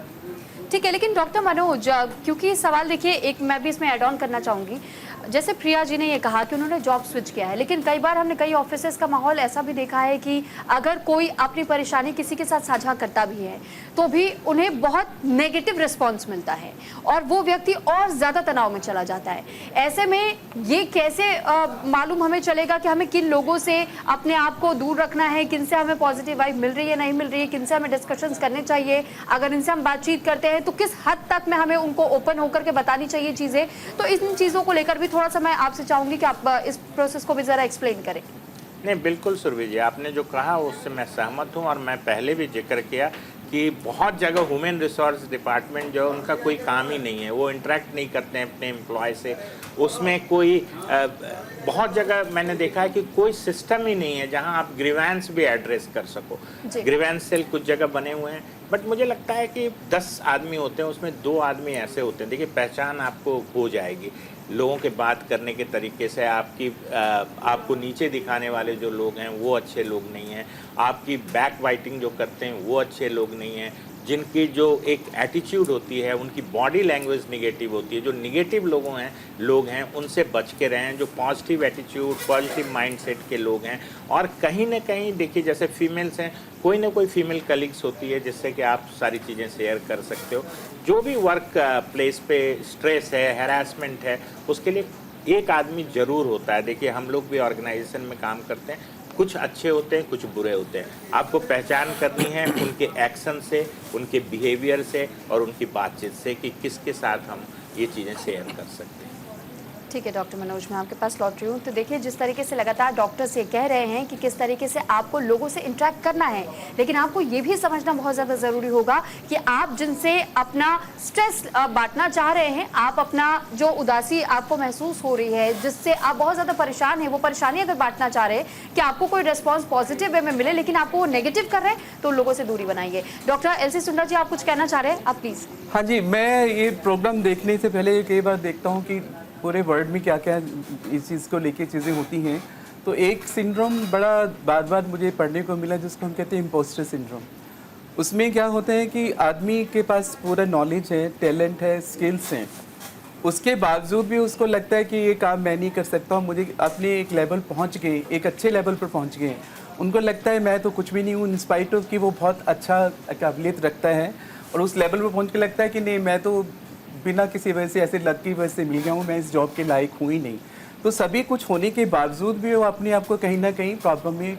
ठीक है, लेकिन डॉक्टर मनोज, क्योंकि सवाल देखिए, एक मैं भी इसमें ऐड ऑन करना चाहूँगी। जैसे प्रिया जी ने ये कहा कि उन्होंने जॉब स्विच किया है, लेकिन कई बार हमने कई ऑफिसेस का माहौल ऐसा भी देखा है कि अगर कोई अपनी परेशानी किसी के साथ साझा करता भी है तो भी उन्हें बहुत नेगेटिव रिस्पॉन्स मिलता है और वो व्यक्ति और ज़्यादा तनाव में चला जाता है। ऐसे में ये कैसे मालूम हमें चलेगा कि हमें किन लोगों से अपने आप को दूर रखना है, किन से हमें पॉजिटिव वाइब मिल रही है, नहीं मिल रही है, किन से हमें डिस्कशंस करने चाहिए, अगर इनसे हम बातचीत करते हैं तो किस हद तक में हमें उनको ओपन होकर के बतानी चाहिए चीज़ें। तो इन चीज़ों को लेकर भी थोड़ा सा मैं आपसे चाहूँगी कि आप इस प्रोसेस को भी ज़रा एक्सप्लेन करें। नहीं, बिल्कुल सुरभि जी, आपने जो कहा उससे मैं सहमत हूँ और मैं पहले भी जिक्र किया कि बहुत जगह ह्यूमन रिसोर्स डिपार्टमेंट जो उनका कोई काम ही नहीं है, वो इंटरेक्ट नहीं करते हैं अपने एम्प्लॉय से। उसमें कोई बहुत जगह मैंने देखा है कि कोई सिस्टम ही नहीं है जहां आप ग्रीवेंस भी एड्रेस कर सको। ग्रीवेंस सेल कुछ जगह बने हुए हैं, बट मुझे लगता है कि 10 आदमी होते हैं उसमें 2 आदमी ऐसे होते हैं। देखिए, पहचान आपको हो जाएगी लोगों के बात करने के तरीके से। आपको नीचे दिखाने वाले जो लोग हैं वो अच्छे लोग नहीं हैं, आपकी बैक बाइटिंग जो करते हैं वो अच्छे लोग नहीं हैं, जिनकी जो एक एटीट्यूड होती है, उनकी बॉडी लैंग्वेज निगेटिव होती है। जो निगेटिव लोग हैं उनसे बच के रहें। जो पॉजिटिव एटीट्यूड, पॉजिटिव माइंडसेट के लोग हैं, और कहीं ना कहीं देखिए, जैसे फीमेल्स हैं, कोई ना कोई फीमेल कलीग्स होती है जिससे कि आप सारी चीज़ें शेयर कर सकते हो। जो भी वर्क प्लेस पे स्ट्रेस है, हैरासमेंट है, उसके लिए एक आदमी ज़रूर होता है। देखिए, हम लोग भी ऑर्गेनाइजेशन में काम करते हैं, कुछ अच्छे होते हैं, कुछ बुरे होते हैं। आपको पहचान करनी है उनके एक्शन से, उनके बिहेवियर से और उनकी बातचीत से कि किसके साथ हम ये चीज़ें शेयर कर सकते हैं। ठीक है डॉक्टर मनोज, मैं आपके पास लौट रही हूँ। तो देखिए, जिस तरीके से लगातार डॉक्टर्स ये कह रहे हैं कि किस तरीके से आपको लोगों से इंटरेक्ट करना है, लेकिन आपको ये भी समझना बहुत ज़्यादा ज़रूरी होगा कि आप जिनसे अपना स्ट्रेस बांटना चाह रहे हैं, आप अपना जो उदासी आपको महसूस हो रही है, जिससे आप बहुत ज़्यादा परेशान हैं, वो परेशानी अगर बांटना चाह रहे हैं कि आपको कोई रिस्पॉन्स पॉजिटिव वे में मिले लेकिन आपको वो नेगेटिव कर रहे हैं, तो लोगों से दूरी बनाइए। डॉक्टर एलसी सुंदर जी, आप कुछ कहना चाह रहे हैं, आप प्लीज़। हाँ जी, मैं ये प्रोग्राम देखने से पहले कई बार देखता हूँ कि पूरे वर्ल्ड में क्या क्या इस चीज़ को लेके चीज़ें होती हैं। तो एक सिंड्रोम बड़ा बार बार मुझे पढ़ने को मिला जिसको हम कहते हैं इम्पोस्टर सिंड्रोम। उसमें क्या होता है कि आदमी के पास पूरा नॉलेज है, टैलेंट है, स्किल्स हैं, उसके बावजूद भी उसको लगता है कि ये काम मैं नहीं कर सकता हूँ, मुझे अपने एक लेवल पहुँच गए, एक अच्छे लेवल पर पहुँच गए, उनको लगता है मैं तो कुछ भी नहीं हूँ, इंस्पाइट ऑफ कि वो बहुत अच्छा काबिलियत रखता है और उस लेवल पर पहुँच के लगता है कि नहीं मैं तो बिना किसी वजह से ऐसे लक की वजह से मिल गया हूँ, मैं इस जॉब के लायक हूँ ही नहीं। तो सभी कुछ होने के बावजूद भी वो अपने आप को कहीं ना कहीं प्रॉब्लम में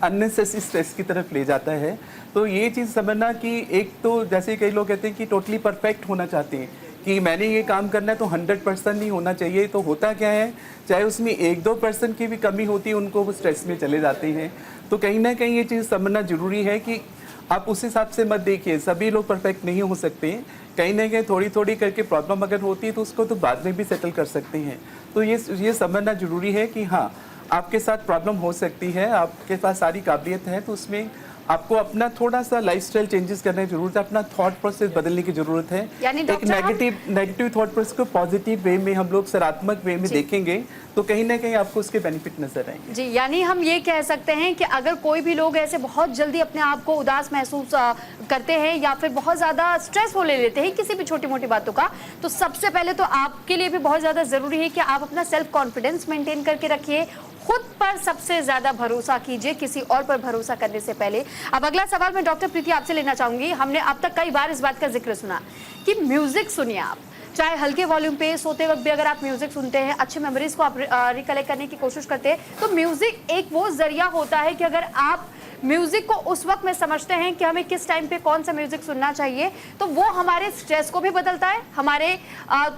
अननेसेसरी स्ट्रेस की तरफ ले जाता है। तो ये चीज़ समझना कि एक तो जैसे कई लोग कहते हैं कि टोटली परफेक्ट होना चाहते हैं कि मैंने ये काम करना है तो 100% नहीं होना चाहिए। तो होता क्या है, चाहे उसमें 1-2% की भी कमी होती है उनको वो स्ट्रेस में चले जाते हैं। तो कहीं ना कहीं ये चीज़ समझना ज़रूरी है कि आप उस हिसाब से मत देखिए, सभी लोग परफेक्ट नहीं हो सकते, कहीं ना कहीं थोड़ी थोड़ी करके प्रॉब्लम अगर होती है तो उसको तो बाद में भी सेटल कर सकते हैं। तो ये समझना ज़रूरी है कि हाँ आपके साथ प्रॉब्लम हो सकती है, आपके पास सारी काबिलियत है, तो उसमें आपको अपना थोड़ा सा लाइफस्टाइल चेंजेस करने की जरूरत है, अपना थॉट प्रोसेस बदलने की जरूरत है। एक नेगेटिव थॉट प्रोसेस को पॉजिटिव वे में हम लोग सकारात्मक वे में देखेंगे तो कहीं ना कहीं आपको उसके बेनिफिट नजर आएंगे। जी, यानी हम ये कह सकते हैं कि अगर कोई भी लोग ऐसे बहुत जल्दी अपने आप को उदास महसूस करते हैं या फिर बहुत ज़्यादा स्ट्रेस हो ले लेते हैं किसी भी छोटी मोटी बातों का, तो सबसे पहले तो आपके लिए भी बहुत ज़्यादा ज़रूरी है कि आप अपना सेल्फ कॉन्फिडेंस मेंटेन करके रखिए, खुद पर सबसे ज्यादा भरोसा कीजिए किसी और पर भरोसा करने से पहले। अब अगला सवाल मैं डॉक्टर प्रीति आपसे लेना चाहूंगी। हमने अब तक कई बार इस बात का जिक्र सुना कि म्यूजिक सुनिए, आप चाहे हल्के वॉल्यूम पे सोते वक्त भी अगर आप म्यूजिक सुनते हैं, अच्छे मेमोरीज को आप रिकलेक्ट करने की कोशिश करते हैं, तो म्यूजिक एक वो जरिया होता है कि अगर आप म्यूजिक को उस वक्त में समझते हैं कि हमें किस टाइम पे कौन सा म्यूजिक सुनना चाहिए, तो वो हमारे स्ट्रेस को भी बदलता है, हमारे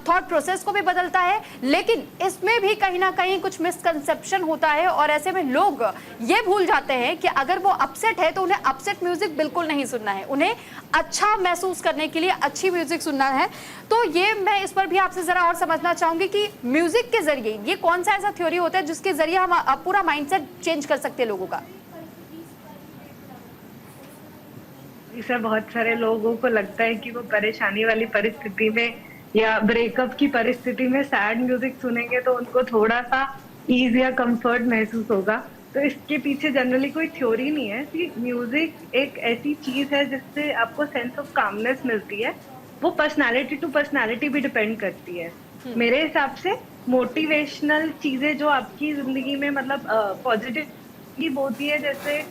थॉट प्रोसेस को भी बदलता है। लेकिन इसमें भी कहीं ना कहीं कुछ मिसकंसेप्शन होता है और ऐसे में लोग ये भूल जाते हैं कि अगर वो अपसेट है तो उन्हें अपसेट म्यूजिक बिल्कुल नहीं सुनना है, उन्हें अच्छा महसूस करने के लिए अच्छी म्यूजिक सुनना है। तो ये मैं इस पर भी आपसे जरा और समझना चाहूंगी कि म्यूजिक के जरिए ये कौन सा ऐसा थ्योरी होता है जिसके जरिए हम पूरा माइंडसेट चेंज कर सकते हैं लोगों का। सर बहुत सारे लोगों को लगता है कि वो परेशानी वाली परिस्थिति में या ब्रेकअप की परिस्थिति में सैड म्यूजिक सुनेंगे तो उनको थोड़ा सा ईज या कंफर्ट महसूस होगा। तो इसके पीछे जनरली कोई थ्योरी नहीं है कि म्यूजिक एक ऐसी चीज है जिससे आपको सेंस ऑफ कामनेस मिलती है। वो पर्सनालिटी टू पर्सनालिटी भी डिपेंड करती है। मेरे हिसाब से मोटिवेशनल चीजें जो आपकी जिंदगी में मतलब पॉजिटिव होती है, जैसे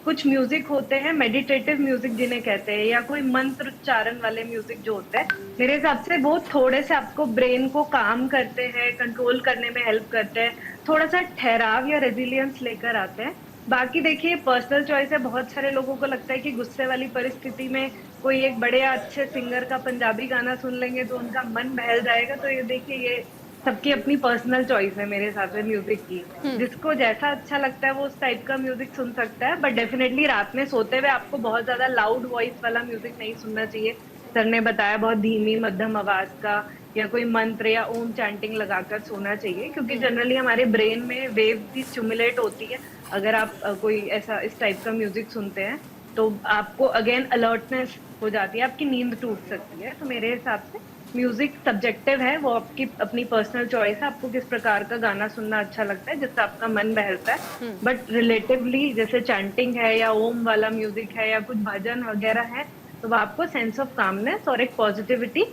कुछ म्यूजिक होते हैं मेडिटेटिव म्यूजिक जिन्हें कहते हैं, या कोई मंत्र उच्चारण वाले म्यूजिक जो होते हैं, मेरे हिसाब से वो थोड़े से आपको ब्रेन को काम करते हैं, कंट्रोल करने में हेल्प करते हैं, थोड़ा सा ठहराव या रेजिलियंस लेकर आते हैं। बाकी देखिए पर्सनल चॉइस है। बहुत सारे लोगों को लगता है कि गुस्से वाली परिस्थिति में कोई एक बड़े अच्छे सिंगर का पंजाबी गाना सुन लेंगे तो उनका मन बहल जाएगा। तो ये देखिए ये सबकी अपनी पर्सनल चॉइस है मेरे हिसाब से म्यूजिक की। जिसको जैसा अच्छा लगता है वो उस टाइप का म्यूजिक सुन सकता है। बट डेफिनेटली रात में सोते हुए आपको बहुत ज्यादा लाउड वॉइस वाला म्यूजिक नहीं सुनना चाहिए। सर ने बताया बहुत धीमी मध्यम आवाज का या कोई मंत्र या ओम चैंटिंग लगाकर सोना चाहिए, क्योंकि जनरली हमारे ब्रेन में वेव भी स्टिमुलेट होती है। अगर आप कोई ऐसा इस टाइप का म्यूजिक सुनते हैं तो आपको अगेन अलर्टनेस हो जाती है, आपकी नींद टूट सकती है। तो मेरे हिसाब से म्यूजिक सब्जेक्टिव है, वो आपकी अपनी पर्सनल चॉइस है, आपको किस प्रकार का गाना सुनना अच्छा लगता है जिससे आपका मन बहलता है। बट रिलेटिवली जैसे चैंटिंग है या ओम वाला म्यूजिक है या कुछ भजन वगैरह है, तो वो आपको सेंस ऑफ कामनेस और एक पॉजिटिविटी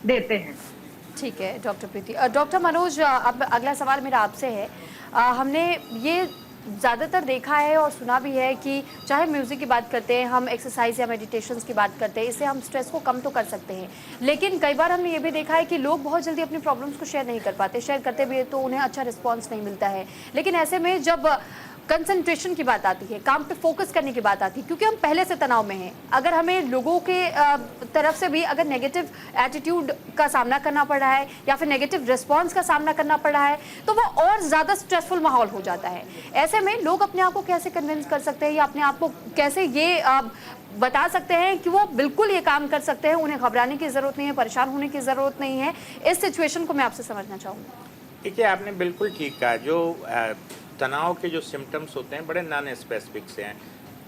देते हैं। ठीक है डॉक्टर प्रीति। डॉक्टर मनोज, अब अगला सवाल मेरा आपसे है। हमने ये ज़्यादातर देखा है और सुना भी है कि चाहे म्यूज़िक की बात करते हैं, हम एक्सरसाइज या मेडिटेशंस की बात करते हैं, इससे हम स्ट्रेस को कम तो कर सकते हैं। लेकिन कई बार हमने ये भी देखा है कि लोग बहुत जल्दी अपनी प्रॉब्लम्स को शेयर नहीं कर पाते, शेयर करते भी तो उन्हें अच्छा रिस्पॉन्स नहीं मिलता है। लेकिन ऐसे में जब कंसंट्रेशन की बात आती है, काम पे फोकस करने की बात आती है, क्योंकि हम पहले से तनाव में हैं, अगर हमें लोगों के तरफ से भी अगर नेगेटिव एटीट्यूड का सामना करना पड़ रहा है या फिर नेगेटिव रिस्पांस का सामना करना पड़ रहा है, तो वो और ज़्यादा स्ट्रेसफुल माहौल हो जाता है। ऐसे में लोग अपने आप को कैसे कन्विंस कर सकते हैं या अपने आप को कैसे ये बता सकते हैं कि वो बिल्कुल ये काम कर सकते हैं, उन्हें घबराने की ज़रूरत नहीं है, परेशान होने की ज़रूरत नहीं है। इस सिचुएशन को मैं आपसे समझना चाहूँगी। देखिए, आपने बिल्कुल ठीक कहा। जो तनाव के जो सिम्टम्स होते हैं बड़े नॉन स्पेसिफिक से हैं,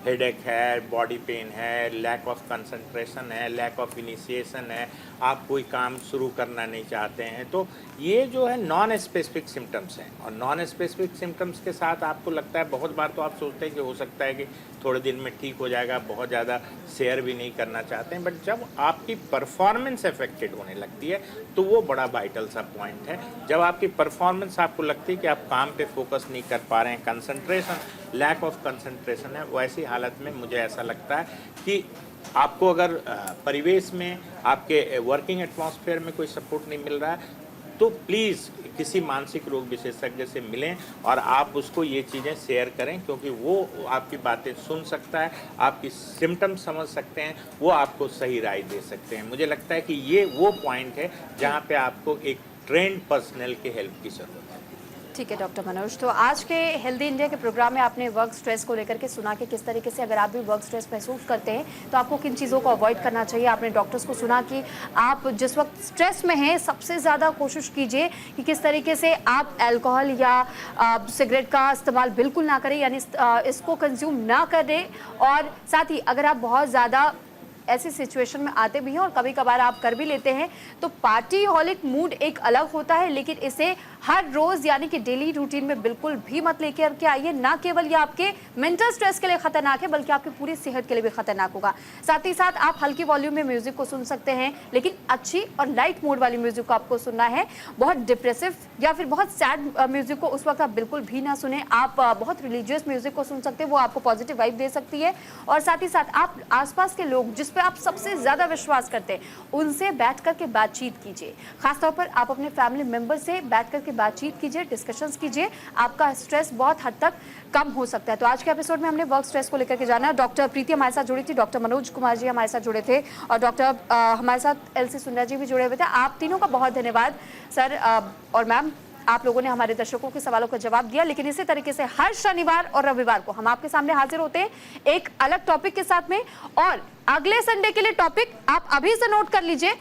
हेडेक है, बॉडी पेन है, लैक ऑफ कंसंट्रेशन है, लैक ऑफ इनिशिएशन है, आप कोई काम शुरू करना नहीं चाहते हैं, तो ये जो है नॉन स्पेसिफिक सिम्टम्स हैं। और नॉन स्पेसिफिक सिम्टम्स के साथ आपको लगता है, बहुत बार तो आप सोचते हैं कि हो सकता है कि थोड़े दिन में ठीक हो जाएगा, बहुत ज़्यादा शेयर भी नहीं करना चाहते हैं, बट जब आपकी परफॉर्मेंस अफेक्टेड होने लगती है तो वो बड़ा वाइटल सा पॉइंट है। जब आपकी परफॉर्मेंस आपको लगती है कि आप काम पे फोकस नहीं कर पा रहे हैं, कंसंट्रेशन, लैक ऑफ कंसंट्रेशन है, वैसी हालत में मुझे ऐसा लगता है कि आपको अगर परिवेश में, आपके वर्किंग एटमॉस्फेयर में कोई सपोर्ट नहीं मिल रहा है तो प्लीज़ किसी मानसिक रोग विशेषज्ञ से मिलें और आप उसको ये चीज़ें शेयर करें, क्योंकि वो आपकी बातें सुन सकता है, आपकी सिम्टम्स समझ सकते हैं, वो आपको सही राय दे सकते हैं। मुझे लगता है कि ये वो पॉइंट है जहाँ पे आपको एक ट्रेंड पर्सनल के हेल्प की ज़रूरत है। ठीक है डॉक्टर मनोज, तो आज के हेल्दी इंडिया के प्रोग्राम में आपने वर्क स्ट्रेस को लेकर के सुना कि किस तरीके से अगर आप भी वर्क स्ट्रेस महसूस करते हैं तो आपको किन चीज़ों को अवॉइड करना चाहिए। आपने डॉक्टर्स को सुना कि आप जिस वक्त स्ट्रेस में हैं सबसे ज़्यादा कोशिश कीजिए कि किस तरीके से आप अल्कोहल या सिगरेट का इस्तेमाल बिल्कुल ना करें, यानी इसको कंज्यूम ना करें। और साथ ही अगर आप बहुत ज़्यादा ऐसी सिचुएशन में आते भी हैं और कभी कभार आप कर भी लेते हैं तो पार्टी हॉलिक मूड एक अलग होता है, लेकिन इसे हर रोज यानी कि डेली रूटीन में बिल्कुल भी मत लेकर के आइए। ना केवल ये आपके मेंटल स्ट्रेस के लिए खतरनाक है बल्कि आपकी पूरी सेहत के लिए भी खतरनाक होगा। साथ ही साथ आप हल्की वॉल्यूम में म्यूजिक को सुन सकते हैं, लेकिन अच्छी और लाइट मूड वाली म्यूजिक को आपको सुनना है। बहुत डिप्रेसिव या फिर बहुत सैड म्यूजिक को उस वक्त आप बिल्कुल भी ना सुने। आप बहुत रिलीजियस म्यूजिक को सुन सकते हैं, वो आपको पॉजिटिव वाइब दे सकती है। और साथ ही साथ आप आसपास के लोग जिस पे आप सबसे ज्यादा विश्वास करते हैं उनसे बैठ करके बातचीत कीजिए। खासतौर पर आप अपने फैमिली मेंबर से बैठ करके बातचीत कीजिए, डिस्कशंस कीजिए, आपका स्ट्रेस बहुत हद तक कम हो सकता है। तो आज के एपिसोड में हमने वर्क स्ट्रेस को लेकर के जाना। डॉक्टर प्रीति हमारे साथ जुड़ी थी, डॉक्टर मनोज कुमार जी हमारे साथ जुड़े थे और डॉक्टर हमारे साथ एलसी सुंदर जी भी जुड़े हुए थे। आप तीनों का बहुत धन्यवाद सर और मैम, आप लोगों ने हमारे दर्शकों के सवालों का जवाब दिया। लेकिन इसी तरीके से हर शनिवार और रविवार को हम आपके सामने हाजिर होते हैं एक अलग टॉपिक के साथ में। और अगले संडे के लिए टॉपिक आप अभी से नोट कर लीजिए,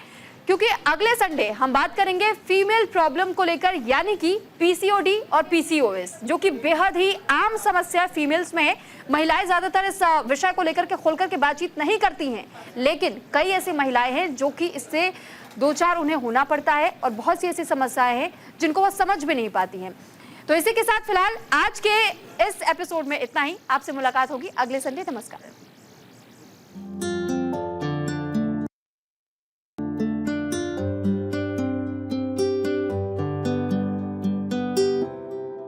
क्योंकि अगले संडे हम बात करेंगे फीमेल प्रॉब्लम को लेकर, यानी कि पीसीओडी और पीसीओएस, जो कि बेहद ही आम समस्या फीमेल्स में है। महिलाएं ज्यादातर इस विषय को लेकर के खोल करके बातचीत नहीं करती हैं, लेकिन कई ऐसी महिलाएं हैं जो कि इससे दो चार उन्हें होना पड़ता है और बहुत सी ऐसी समस्याएं हैं जिनको वो समझ भी नहीं पाती हैं। तो इसी के साथ फिलहाल आज के इस एपिसोड में इतना ही। आपसे मुलाकात होगी अगले संडे। नमस्कार।